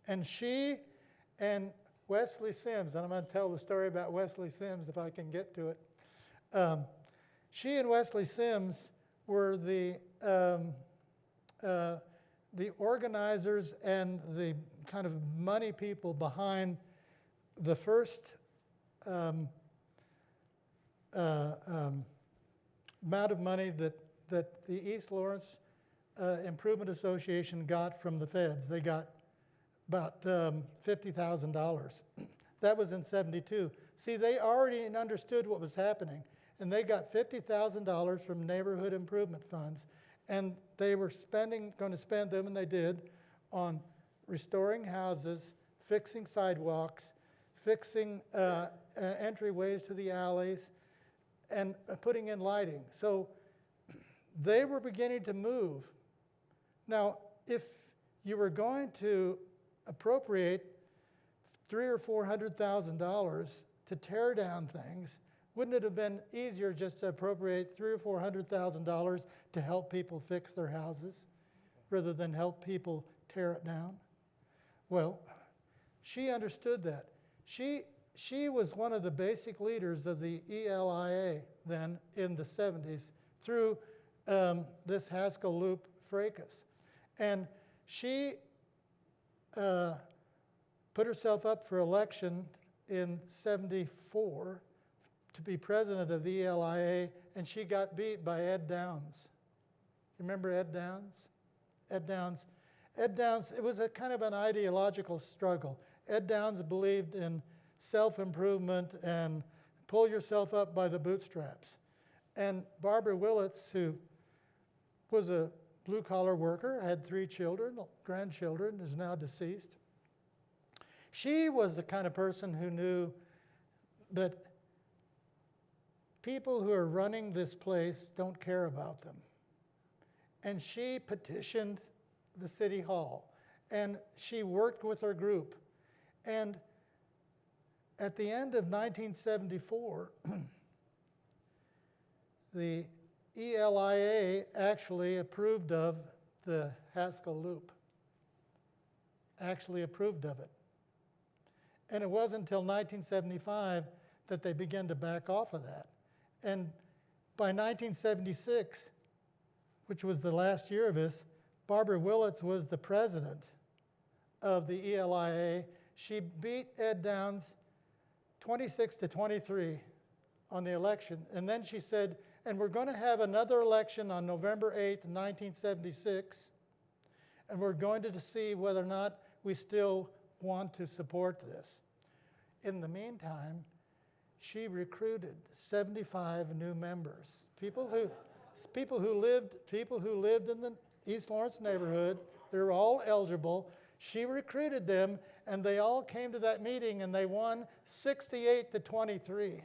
and she and Wesley Sims, and I'm going to tell the story about Wesley Sims if I can get to it. She and Wesley Sims were the organizers and the kind of money people behind the first amount of money that the East Lawrence Improvement Association got from the feds. They got about $50,000. That was in '72. See, they already understood what was happening, and they got $50,000 from neighborhood improvement funds, and they were going to spend them, and they did, on restoring houses, fixing sidewalks, fixing entryways to the alleys, and putting in lighting. So they were beginning to move. Now, if you were going to appropriate $300,000 or $400,000 to tear down things, wouldn't it have been easier just to appropriate $300,000 or $400,000 to help people fix their houses rather than help people tear it down? Well, she understood that. She was one of the basic leaders of the ELIA then in the 70s through this Haskell Loop fracas. And she put herself up for election in '74 to be president of the ELIA, and she got beat by Ed Downs. Remember Ed Downs? Ed Downs. Ed Downs, it was a kind of an ideological struggle. Ed Downs believed in self-improvement and pull yourself up by the bootstraps. And Barbara Willits, who was a blue-collar worker, had 3 children, grandchildren, is now deceased. She was the kind of person who knew that people who are running this place don't care about them. And she petitioned the city hall, and she worked with her group. And at the end of 1974, the ELIA actually approved of the Haskell Loop, actually approved of it. And it wasn't until 1975 that they began to back off of that. And by 1976, which was the last year of this, Barbara Willits was the president of the ELIA. She beat Ed Downs 26-23 on the election. And then she said, and we're going to have another election on November 8th, 1976, and we're going to see whether or not we still want to support this. In the meantime, she recruited 75 new members, people who lived in the East Lawrence neighborhood. They were all eligible. She recruited them, and they all came to that meeting, and they won 68-23.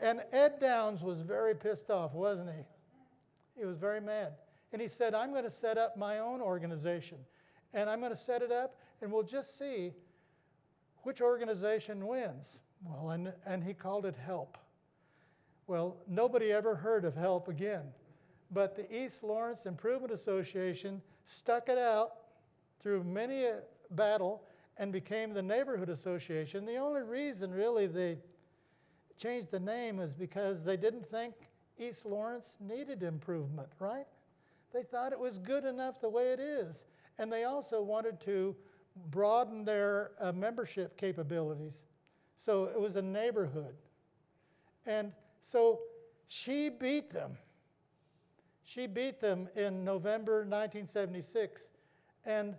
And Ed Downs was very pissed off, wasn't he? He was very mad. And he said, I'm going to set up my own organization. And I'm going to set it up, and we'll just see which organization wins. Well, and he called it HELP. Well, nobody ever heard of HELP again. But the East Lawrence Improvement Association stuck it out through many a battle and became the Neighborhood Association. The only reason, really, they changed the name is because they didn't think East Lawrence needed improvement, right? They thought it was good enough the way it is. And they also wanted to broaden their membership capabilities. So it was a neighborhood. And so she beat them. She beat them in November 1976. And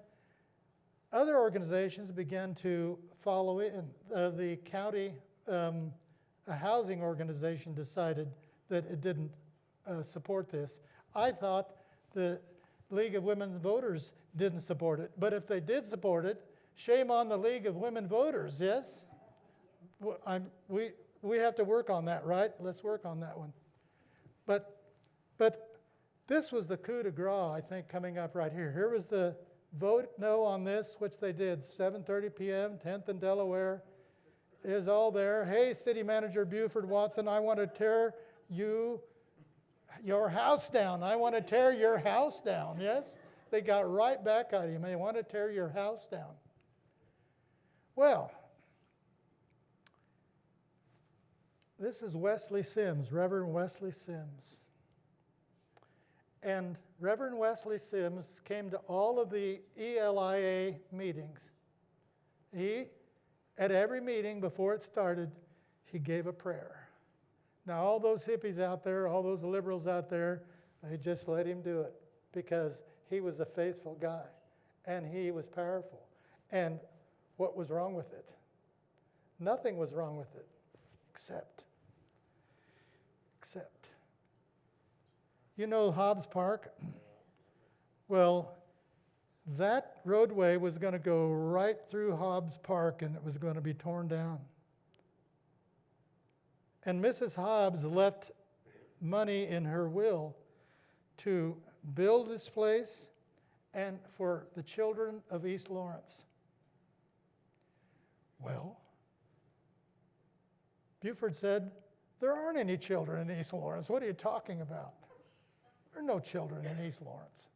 other organizations began to follow in. The county a housing organization decided that it didn't support this. I thought the League of Women Voters didn't support it. But if they did support it, shame on the League of Women Voters, yes? We have to work on that, right? Let's work on that one. But this was the coup de grace, I think, coming up right here. Here was the vote no on this, which they did, 7:30 p.m., 10th and Delaware. Is all there. Hey, City Manager Buford Watson, I want to tear your house down. I want to tear your house down, yes? They got right back at him. They want to tear your house down. Well, this is Wesley Sims, Reverend Wesley Sims. And Reverend Wesley Sims came to all of the ELIA meetings. At every meeting before it started, he gave a prayer. Now, all those hippies out there, all those liberals out there, they just let him do it because he was a faithful guy and he was powerful. And what was wrong with it? Nothing was wrong with it except. You know Hobbs Park? Well, that roadway was going to go right through Hobbs Park and it was going to be torn down. And Mrs. Hobbs left money in her will to build this place and for the children of East Lawrence. Well, Buford said, there aren't any children in East Lawrence. What are you talking about? There are no children in East Lawrence.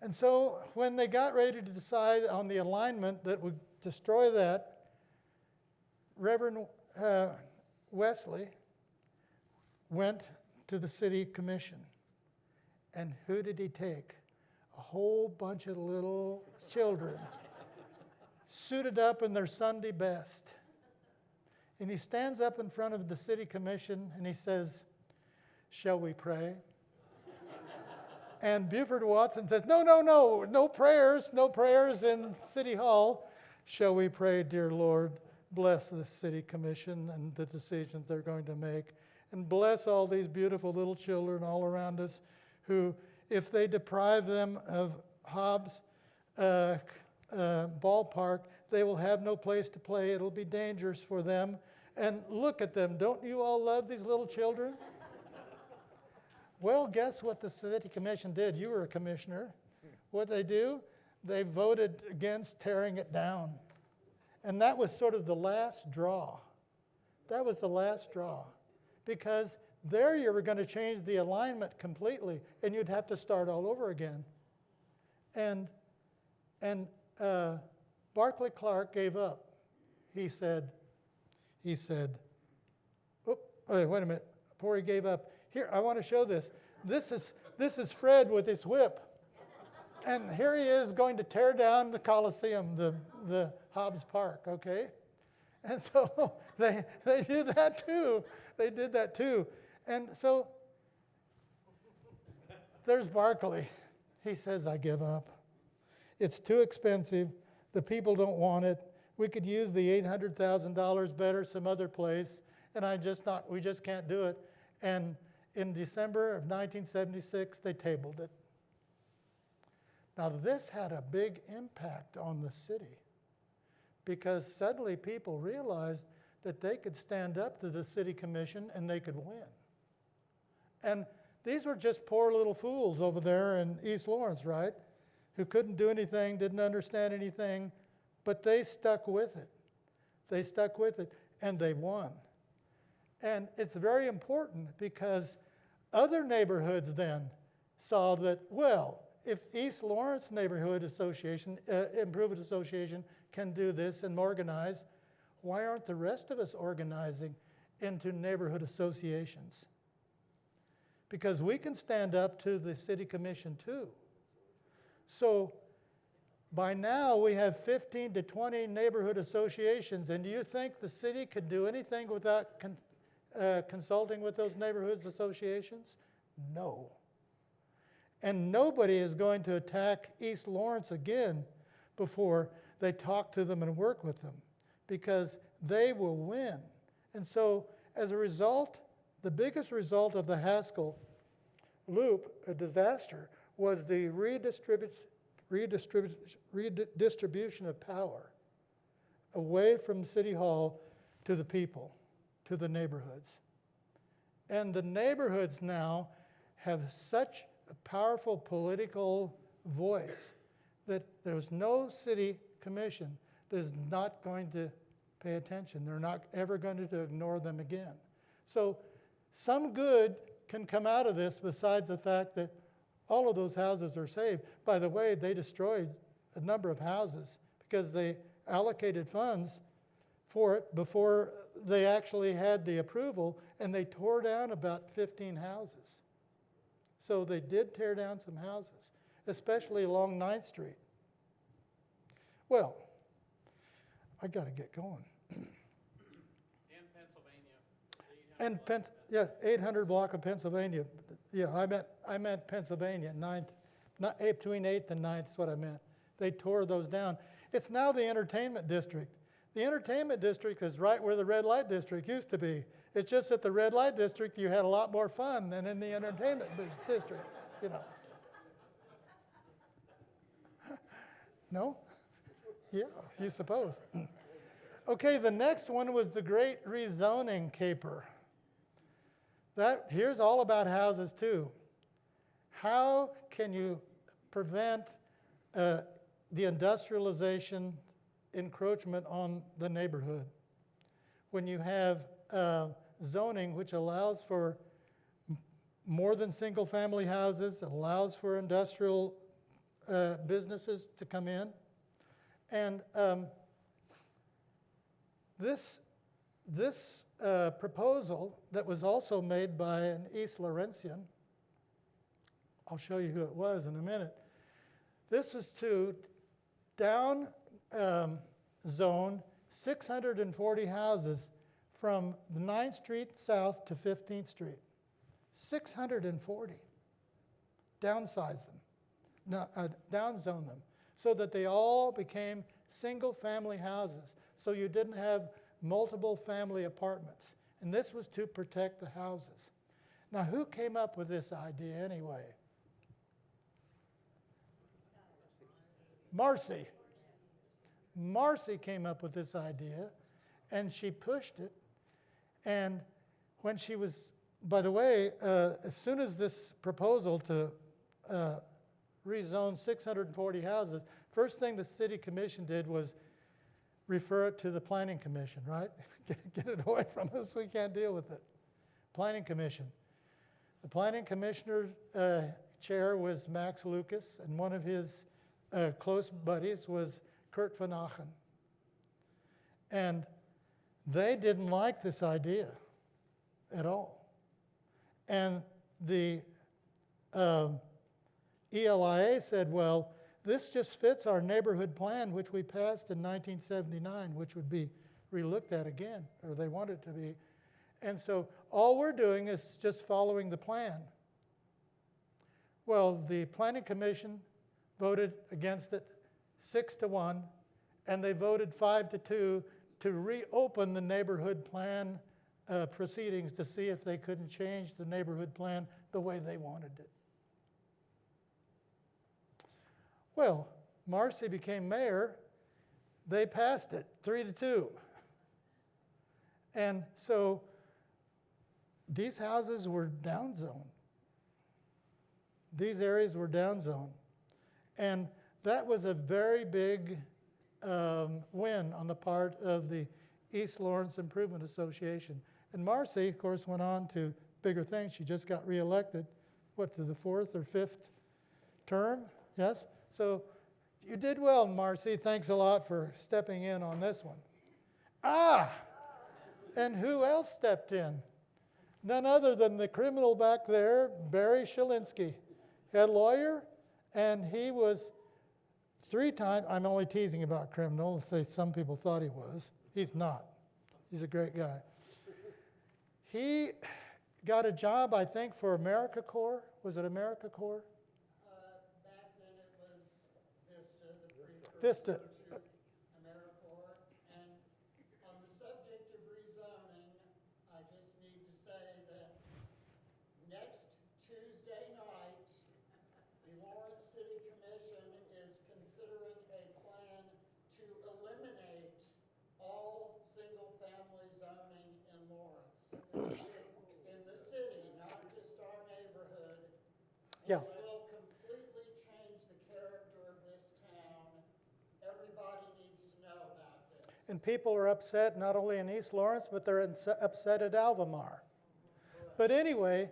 And so when they got ready to decide on the alignment that would destroy that, Reverend Wesley went to the city commission. And who did he take? A whole bunch of little children, suited up in their Sunday best. And he stands up in front of the city commission and he says, "Shall we pray?" And Buford Watson says, no prayers in City Hall. "Shall we pray, dear Lord? Bless the city commission and the decisions they're going to make. And bless all these beautiful little children all around us who, if they deprive them of Hobbs ballpark, they will have no place to play. It'll be dangerous for them. And look at them. Don't you all love these little children?" Well, guess what the city commission did? You were a commissioner. What they do? They voted against tearing it down. And that was sort of the last draw. That was the last straw. Because there you were going to change the alignment completely, and you'd have to start all over again. And Barclay Clark gave up. He said, "Oh, wait a minute." Before he gave up, "Here, I want to show this. This is Fred with his whip. And here he is going to tear down the Coliseum, the Hobbs Park, okay?" And so they did that too. They did that too. And so there's Barclay. He says, "I give up. It's too expensive. The people don't want it. We could use the $800,000 better some other place, and we just can't do it." And in December of 1976, they tabled it. Now, this had a big impact on the city because suddenly people realized that they could stand up to the city commission and they could win. And these were just poor little fools over there in East Lawrence, right? Who couldn't do anything, didn't understand anything, but they stuck with it. They stuck with it, and they won. And it's very important because other neighborhoods then saw that, well, if East Lawrence Neighborhood Association, Improvement Association can do this and organize, why aren't the rest of us organizing into neighborhood associations? Because we can stand up to the city commission too. So by now we have 15 to 20 neighborhood associations, and do you think the city could do anything without consulting with those neighborhood associations? No. And nobody is going to attack East Lawrence again before they talk to them and work with them, because they will win. And so as a result, the biggest result of the Haskell Loop, a disaster, was the redistribution of power away from City Hall to the people, to the neighborhoods. And the neighborhoods now have such a powerful political voice that there's no city commission that is not going to pay attention. They're not ever going to ignore them again. So some good can come out of this besides the fact that all of those houses are saved. By the way, they destroyed a number of houses because they allocated funds for it before they actually had the approval, and they tore down about 15 houses. So they did tear down some houses, especially along 9th Street. Well, I got to get going. And Pennsylvania. Yes, 800 block of Pennsylvania. Yeah, I meant Pennsylvania, 9th, between 8th and 9th is what I meant. They tore those down. It's now the entertainment district. The entertainment district is right where the red light district used to be. It's just that the red light district, you had a lot more fun than in the entertainment district, you know. No? Yeah, you suppose. Okay, the next one was the great rezoning caper. Here's all about houses too. How can you prevent the industrialization encroachment on the neighborhood when you have zoning which allows for more than single family houses, allows for industrial businesses to come in? And this proposal that was also made by an East Lawrencian, I'll show you who it was in a minute. This was to down zone 640 houses from the 9th Street south to 15th Street. 640. Downsize them, downzone them, so that they all became single-family houses, so you didn't have multiple family apartments. And this was to protect the houses. Now, who came up with this idea anyway? Marcy. Marcy came up with this idea, and she pushed it. And when she was, by the way, as soon as this proposal to rezone 640 houses, first thing the city commission did was refer it to the planning commission, right? Get it away from us, we can't deal with it. Planning commission. The planning commissioner chair was Max Lucas, and one of his close buddies was Kurt van Aachen. And they didn't like this idea at all. And the ELIA said, well, this just fits our neighborhood plan, which we passed in 1979, which would be relooked at again, or they want it to be. And so all we're doing is just following the plan. Well, the Planning Commission voted against it 6-1, and they voted 5-2 to reopen the neighborhood plan proceedings to see if they couldn't change the neighborhood plan the way they wanted it. Well, Marcy became mayor. They passed it 3-2. And so these houses were downzoned. These areas were downzoned. And that was a very big win on the part of the East Lawrence Improvement Association. And Marcy, of course, went on to bigger things. She just got reelected, what, to the 4th or 5th term? Yes? So you did well, Marcy. Thanks a lot for stepping in on this one. And who else stepped in? None other than the criminal back there, Barry Shalinsky, head lawyer, and he was 3 times, I'm only teasing about criminal, some people thought he was. He's not. He's a great guy. He got a job, I think, for AmeriCorps. Was it AmeriCorps? Back then it was Vista, the precursor Vista. to AmeriCorps. And on the subject of rezoning, I just need to say that next Tuesday night, the Lawrence City Commission is considering a plan to eliminate all single-family zoning in Lawrence. In the city, not just our neighborhood. Yeah. It will completely change the character of this town. Everybody needs to know about this. And people are upset not only in East Lawrence, but they're upset at Alvamar. But anyway,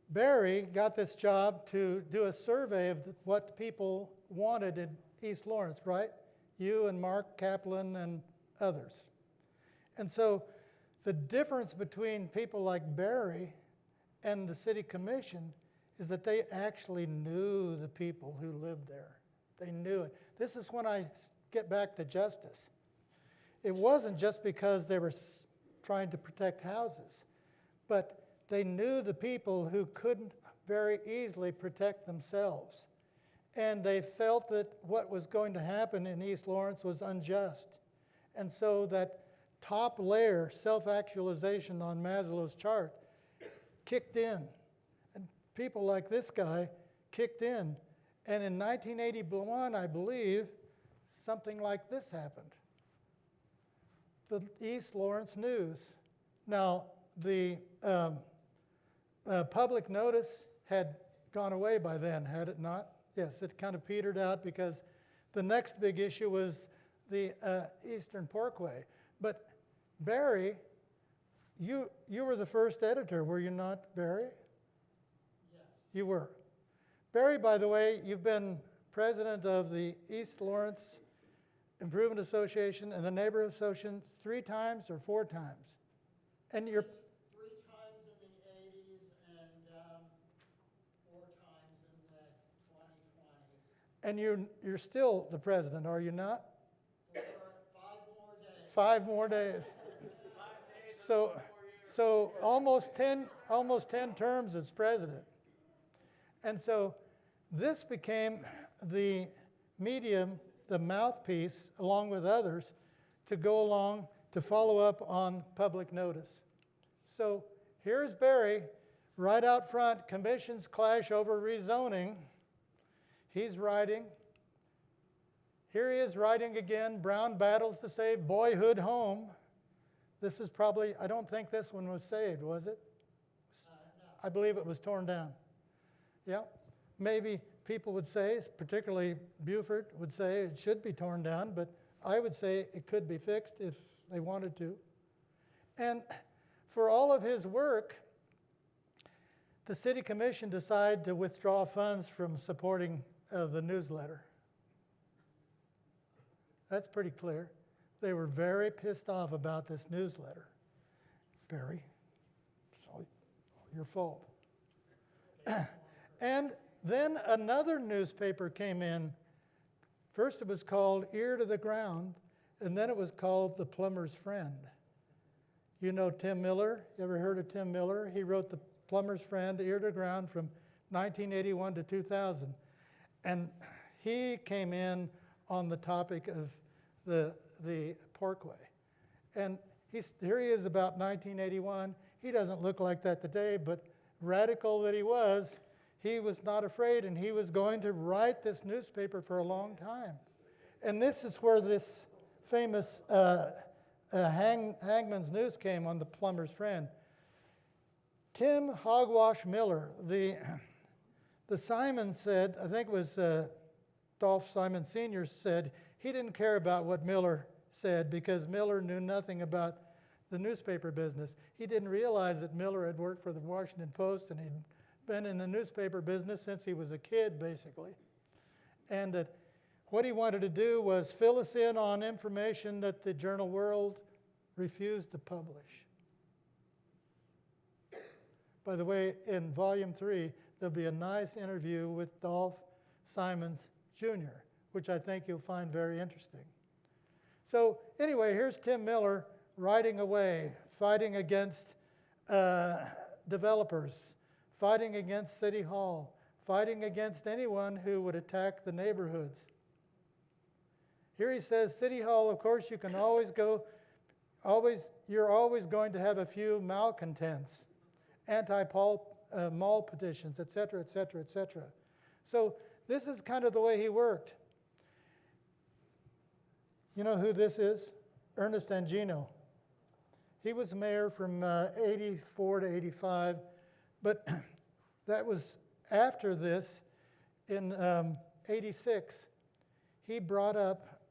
Barry got this job to do a survey of what people wanted in East Lawrence, right? You and Mark Kaplan and others. And so the difference between people like Barry and the city commission is that they actually knew the people who lived there. They knew it. This is when I get back to justice. It wasn't just because they were trying to protect houses, but they knew the people who couldn't very easily protect themselves. And they felt that what was going to happen in East Lawrence was unjust. And so that top layer, self-actualization on Maslow's chart, kicked in. And people like this guy kicked in. And in 1981, I believe, something like this happened. The East Lawrence News. Now, the public notice had gone away by then, had it not? Yes, it kind of petered out because the next big issue was the Eastern Parkway. But Barry, you were the first editor, were you not, Barry? Yes. You were. Barry, by the way, you've been president of the East Lawrence Improvement Association and the Neighborhood Association 3 times or 4 times. And you're 3 times in the 80s and 4 times in the 2020s. and you're still the president, are you not? For 5 more days. 5 more days. So almost 10 terms as president. And so this became the medium, the mouthpiece, along with others, to go along to follow up on public notice. So here's Barry, right out front, commissions clash over rezoning. He's writing. Here he is writing again, Brown battles to save boyhood home. This is probably, I don't think this one was saved, was it? I believe it was torn down. Yeah, maybe people would say, particularly Buford would say it should be torn down, but I would say it could be fixed if they wanted to. And for all of his work, the city commission decided to withdraw funds from supporting the newsletter. That's pretty clear. They were very pissed off about this newsletter. Barry, it's all your fault. And then another newspaper came in. First it was called Ear to the Ground, and then it was called The Plumber's Friend. You know Tim Miller? You ever heard of Tim Miller? He wrote The Plumber's Friend, Ear to the Ground from 1981 to 2000. And he came in on the topic of the Parkway. And here he is about 1981. He doesn't look like that today, but radical that he was not afraid, and he was going to write this newspaper for a long time. And this is where this famous Hangman's News came on The Plumber's Friend. Tim Hogwash Miller, the Simon said, I think it was Dolph Simon Sr. said, he didn't care about what Miller said because Miller knew nothing about the newspaper business. He didn't realize that Miller had worked for the Washington Post and he'd been in the newspaper business since he was a kid, basically. And that what he wanted to do was fill us in on information that the journal World refused to publish. By the way, in Volume 3, there'll be a nice interview with Dolph Simons Jr., which I think you'll find very interesting. So anyway, here's Tim Miller writing away, fighting against developers, fighting against City Hall, fighting against anyone who would attack the neighborhoods. Here he says, City Hall, of course, you can always go, you're always going to have a few malcontents, anti-mall petitions, et cetera, et cetera, et cetera. So this is kind of the way he worked. You know who this is? Ernest Angino. He was mayor from 84 to 85, but that was after this, in 86, he brought up,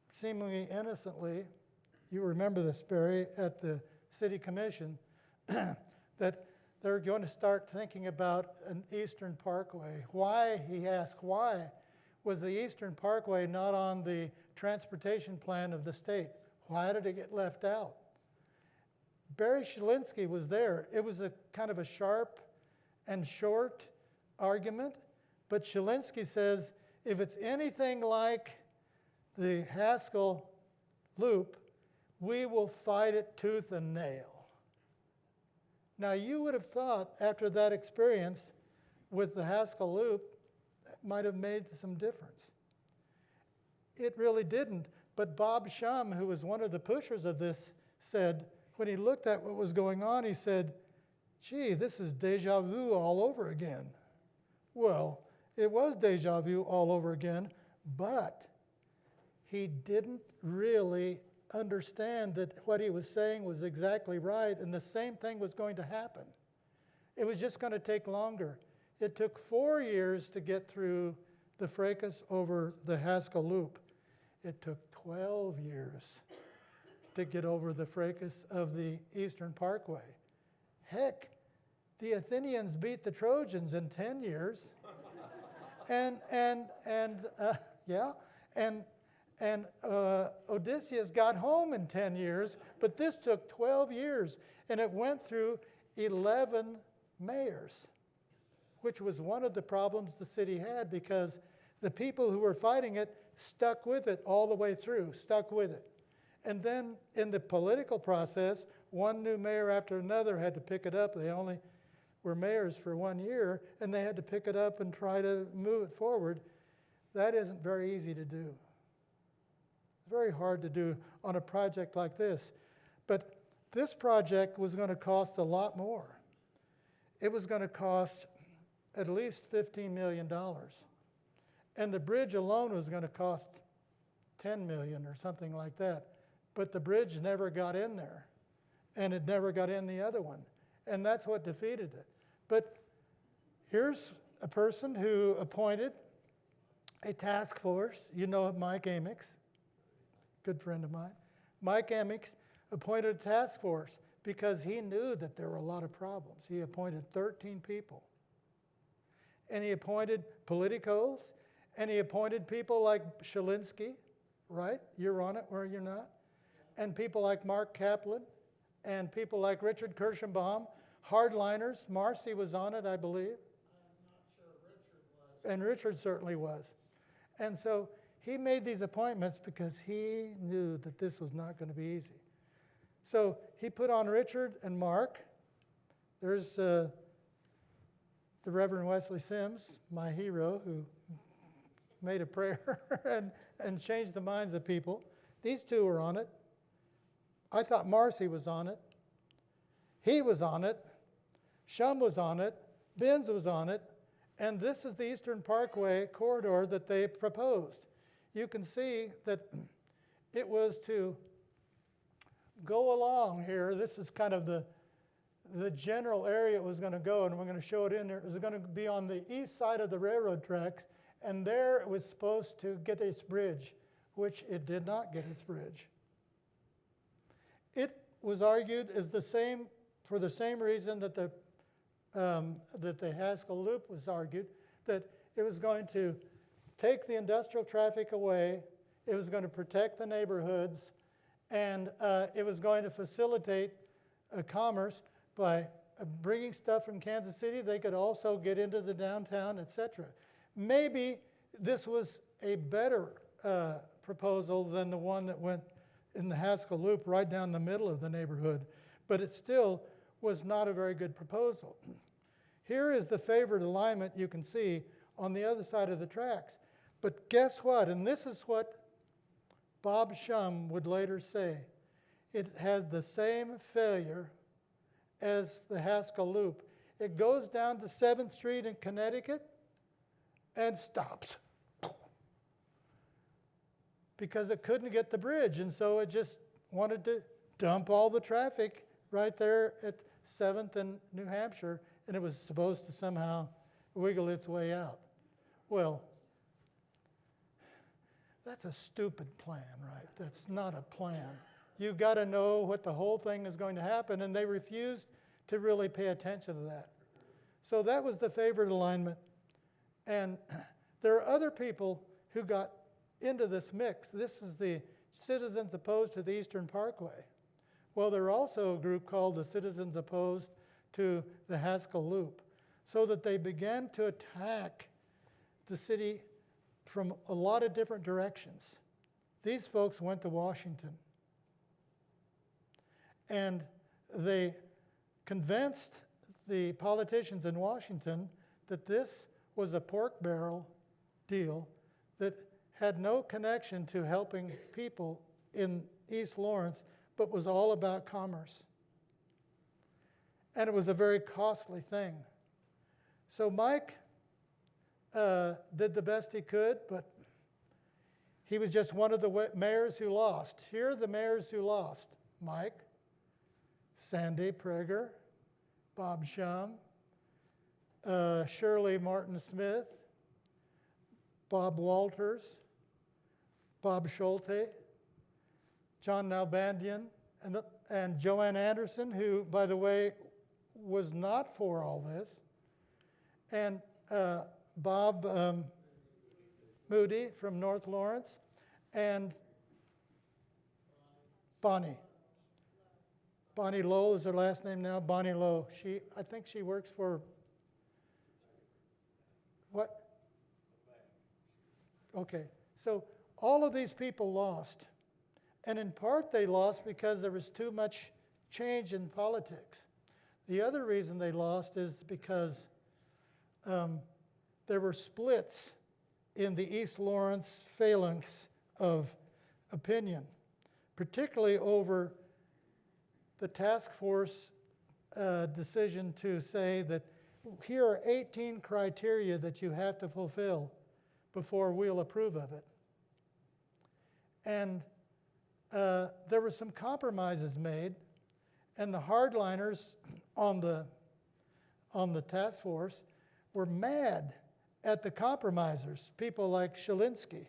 seemingly innocently, you remember this, Barry, at the city commission, that they're going to start thinking about an Eastern Parkway. Why, he asked, why was the Eastern Parkway not on the transportation plan of the state? Why did it get left out? Barry Shilinsky was there. It was a kind of a sharp and short argument, but Shilinsky says, if it's anything like the Haskell Loop, we will fight it tooth and nail. Now, you would have thought after that experience with the Haskell Loop, that might have made some difference. It really didn't, but Bob Shum, who was one of the pushers of this, said, when he looked at what was going on, he said, gee, this is deja vu all over again. Well, it was deja vu all over again, but he didn't really understand that what he was saying was exactly right, and the same thing was going to happen. It was just going to take longer. It took 4 years to get through the fracas over the Haskell Loop. It took 12 years to get over the fracas of the Eastern Parkway. Heck, the Athenians beat the Trojans in 10 years. And Odysseus got home in 10 years, but this took 12 years, and it went through 11 mayors, which was one of the problems the city had because the people who were fighting it stuck with it all the way through, stuck with it. And then in the political process, one new mayor after another had to pick it up. They only were mayors for 1 year, and they had to pick it up and try to move it forward. That isn't very easy to do. It's very hard to do on a project like this. But this project was going to cost a lot more. It was going to cost at least $15 million. And the bridge alone was going to cost $10 million or something like that. But the bridge never got in there, and it never got in the other one. And that's what defeated it. But here's a person who appointed a task force. You know Mike Amix, good friend of mine. Mike Amix appointed a task force because he knew that there were a lot of problems. He appointed 13 people. And he appointed politicos, and he appointed people like Shalinsky, right? You're on it or you're not. And people like Mark Kaplan, and people like Richard Kirschenbaum, hardliners. Marcy was on it, I believe. I'm not sure Richard was. And Richard certainly was. And so he made these appointments because he knew that this was not going to be easy. So he put on Richard and Mark. There's the Reverend Wesley Sims, my hero, who made a prayer and changed the minds of people. These two were on it. I thought Marcy was on it. He was on it. Shum was on it. Benz was on it. And this is the Eastern Parkway corridor that they proposed. You can see that it was to go along here. This is kind of the general area it was going to go, and we're going to show it in there. It was going to be on the east side of the railroad tracks, and there it was supposed to get its bridge, which it did not get its bridge. It was argued as for the same reason that the Haskell Loop was argued, that it was going to take the industrial traffic away, it was going to protect the neighborhoods, and it was going to facilitate commerce by bringing stuff from Kansas City. They could also get into the downtown, etc. Maybe this was a better proposal than the one that went in the Haskell Loop right down the middle of the neighborhood, but it still was not a very good proposal. Here is the favored alignment you can see on the other side of the tracks. But guess what? And this is what Bob Shum would later say. It had the same failure as the Haskell Loop. It goes down to 7th Street in Connecticut and stops because it couldn't get the bridge, and so it just wanted to dump all the traffic right there at 7th and New Hampshire, and it was supposed to somehow wiggle its way out. Well, that's a stupid plan, right? That's not a plan. You've got to know what the whole thing is going to happen, and they refused to really pay attention to that. So that was the favored alignment. And there are other people who got into this mix. This is the citizens opposed to the Eastern Parkway. Well, there are also a group called the Citizens Opposed to the Haskell Loop, so that they began to attack the city from a lot of different directions. These folks went to Washington, and they convinced the politicians in Washington that this was a pork barrel deal that had no connection to helping people in East Lawrence, but was all about commerce. And it was a very costly thing. So Mike did the best he could, but he was just one of the mayors who lost. Here are the mayors who lost: Mike, Sandy Prager, Bob Shum, Shirley Martin Smith, Bob Walters, Bob Schulte, John Nalbandian, and Joanne Anderson, who, by the way, was not for all this, and Bob Moody from North Lawrence, and Bonnie Lowe is her last name now, Bonnie Lowe. I think she works for, what? Okay, so all of these people lost. And in part they lost because there was too much change in politics. The other reason they lost is because there were splits in the East Lawrence phalanx of opinion, particularly over the task force decision to say that here are 18 criteria that you have to fulfill before we'll approve of it. And there were some compromises made, and the hardliners on the task force were mad at the compromisers, people like Shalinsky.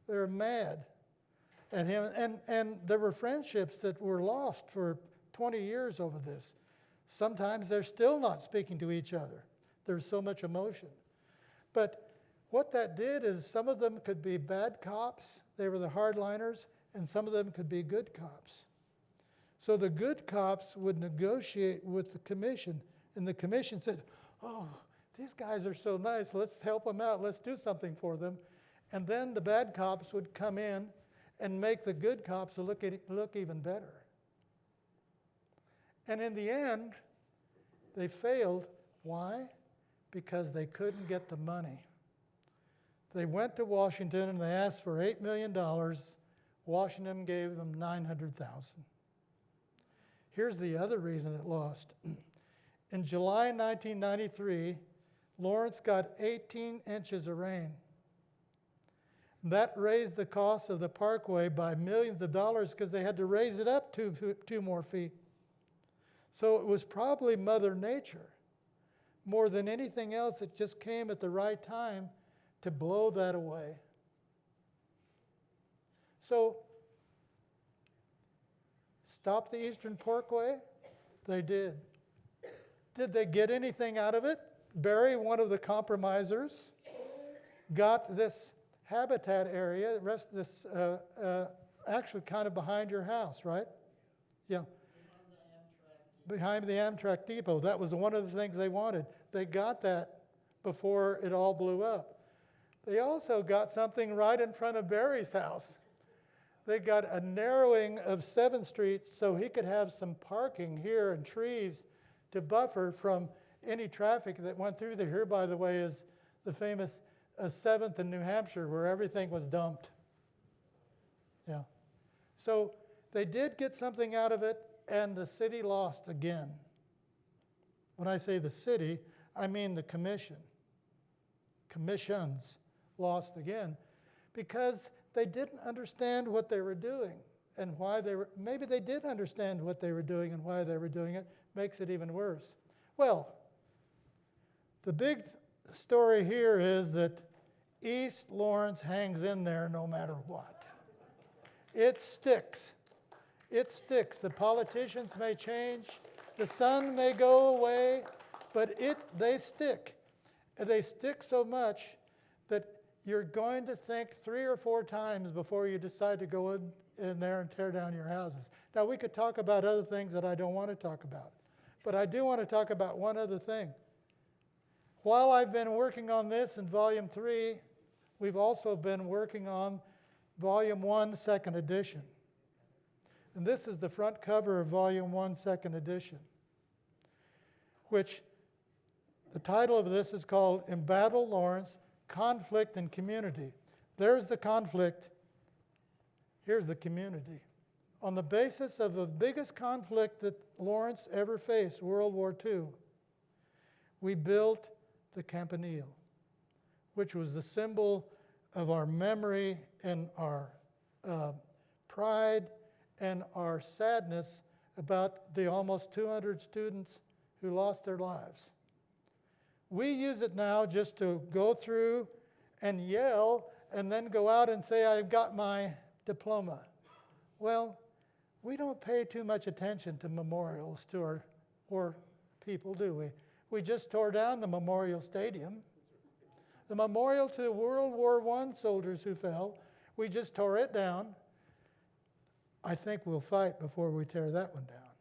They were mad at him, and there were friendships that were lost for 20 years over this. Sometimes they're still not speaking to each other. There's so much emotion. But what that did is some of them could be bad cops, they were the hardliners, and some of them could be good cops. So the good cops would negotiate with the commission, and the commission said, oh, these guys are so nice, let's help them out, let's do something for them. And then the bad cops would come in and make the good cops look even better. And in the end, they failed. Why? Because they couldn't get the money. They went to Washington and they asked for $8 million. Washington gave them $900,000. Here's the other reason it lost. In July 1993, Lawrence got 18 inches of rain. That raised the cost of the parkway by millions of dollars because they had to raise it up two more feet. So it was probably Mother Nature. More than anything else, it just came at the right time to blow that away. So, stop the Eastern Parkway? They did. Did they get anything out of it? Barry, one of the compromisers, got this habitat area, actually kind of behind your house, right? Yeah. Behind the Amtrak depot. That was one of the things they wanted. They got that before it all blew up. They also got something right in front of Barry's house. They got a narrowing of 7th Street so he could have some parking here and trees to buffer from any traffic that went through there. Here, by the way, is the famous 7th in New Hampshire where everything was dumped. Yeah. So they did get something out of it, and the city lost again. When I say the city, I mean the commission. Commissions lost again because they didn't understand what they were doing and why they were. Maybe they did understand what they were doing and why they were doing it. Makes it even worse. Well, the big story here is that East Lawrence hangs in there no matter what. It sticks. It sticks. The politicians may change, the sun may go away, but they stick. And they stick so much that you're going to think 3 or 4 times before you decide to go in there and tear down your houses. Now, we could talk about other things that I don't want to talk about, but I do want to talk about one other thing. While I've been working on this in Volume 3, we've also been working on Volume 1, Second Edition. And this is the front cover of Volume 1, Second Edition, which the title of this is called Embattled Lawrence, Conflict and Community. There's the conflict. Here's the community. On the basis of the biggest conflict that Lawrence ever faced, World War II, we built the Campanile, which was the symbol of our memory and our pride and our sadness about the almost 200 students who lost their lives. We use it now just to go through and yell and then go out and say, I've got my diploma. Well, we don't pay too much attention to memorials to our poor people, do we? We just tore down the Memorial Stadium. The memorial to World War I soldiers who fell, we just tore it down. I think we'll fight before we tear that one down.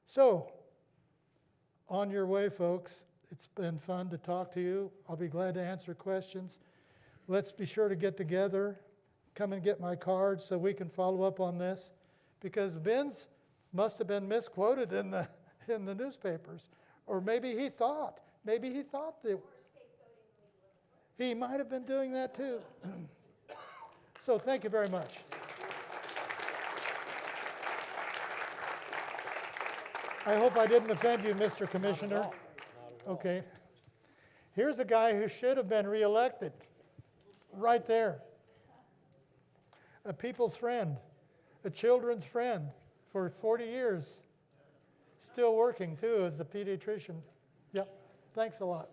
So, on your way, folks. It's been fun to talk to you. I'll be glad to answer questions. Let's be sure to get together. come and get my card so we can follow up on this, because Ben's must have been misquoted in the newspapers, or maybe he thought that he might have been doing that too. So thank you very much. I hope I didn't offend you, Mr. Commissioner. Okay. Here's a guy who should have been reelected, right there. A people's friend, a children's friend for 40 years. Still working too as a pediatrician. Yep, thanks a lot.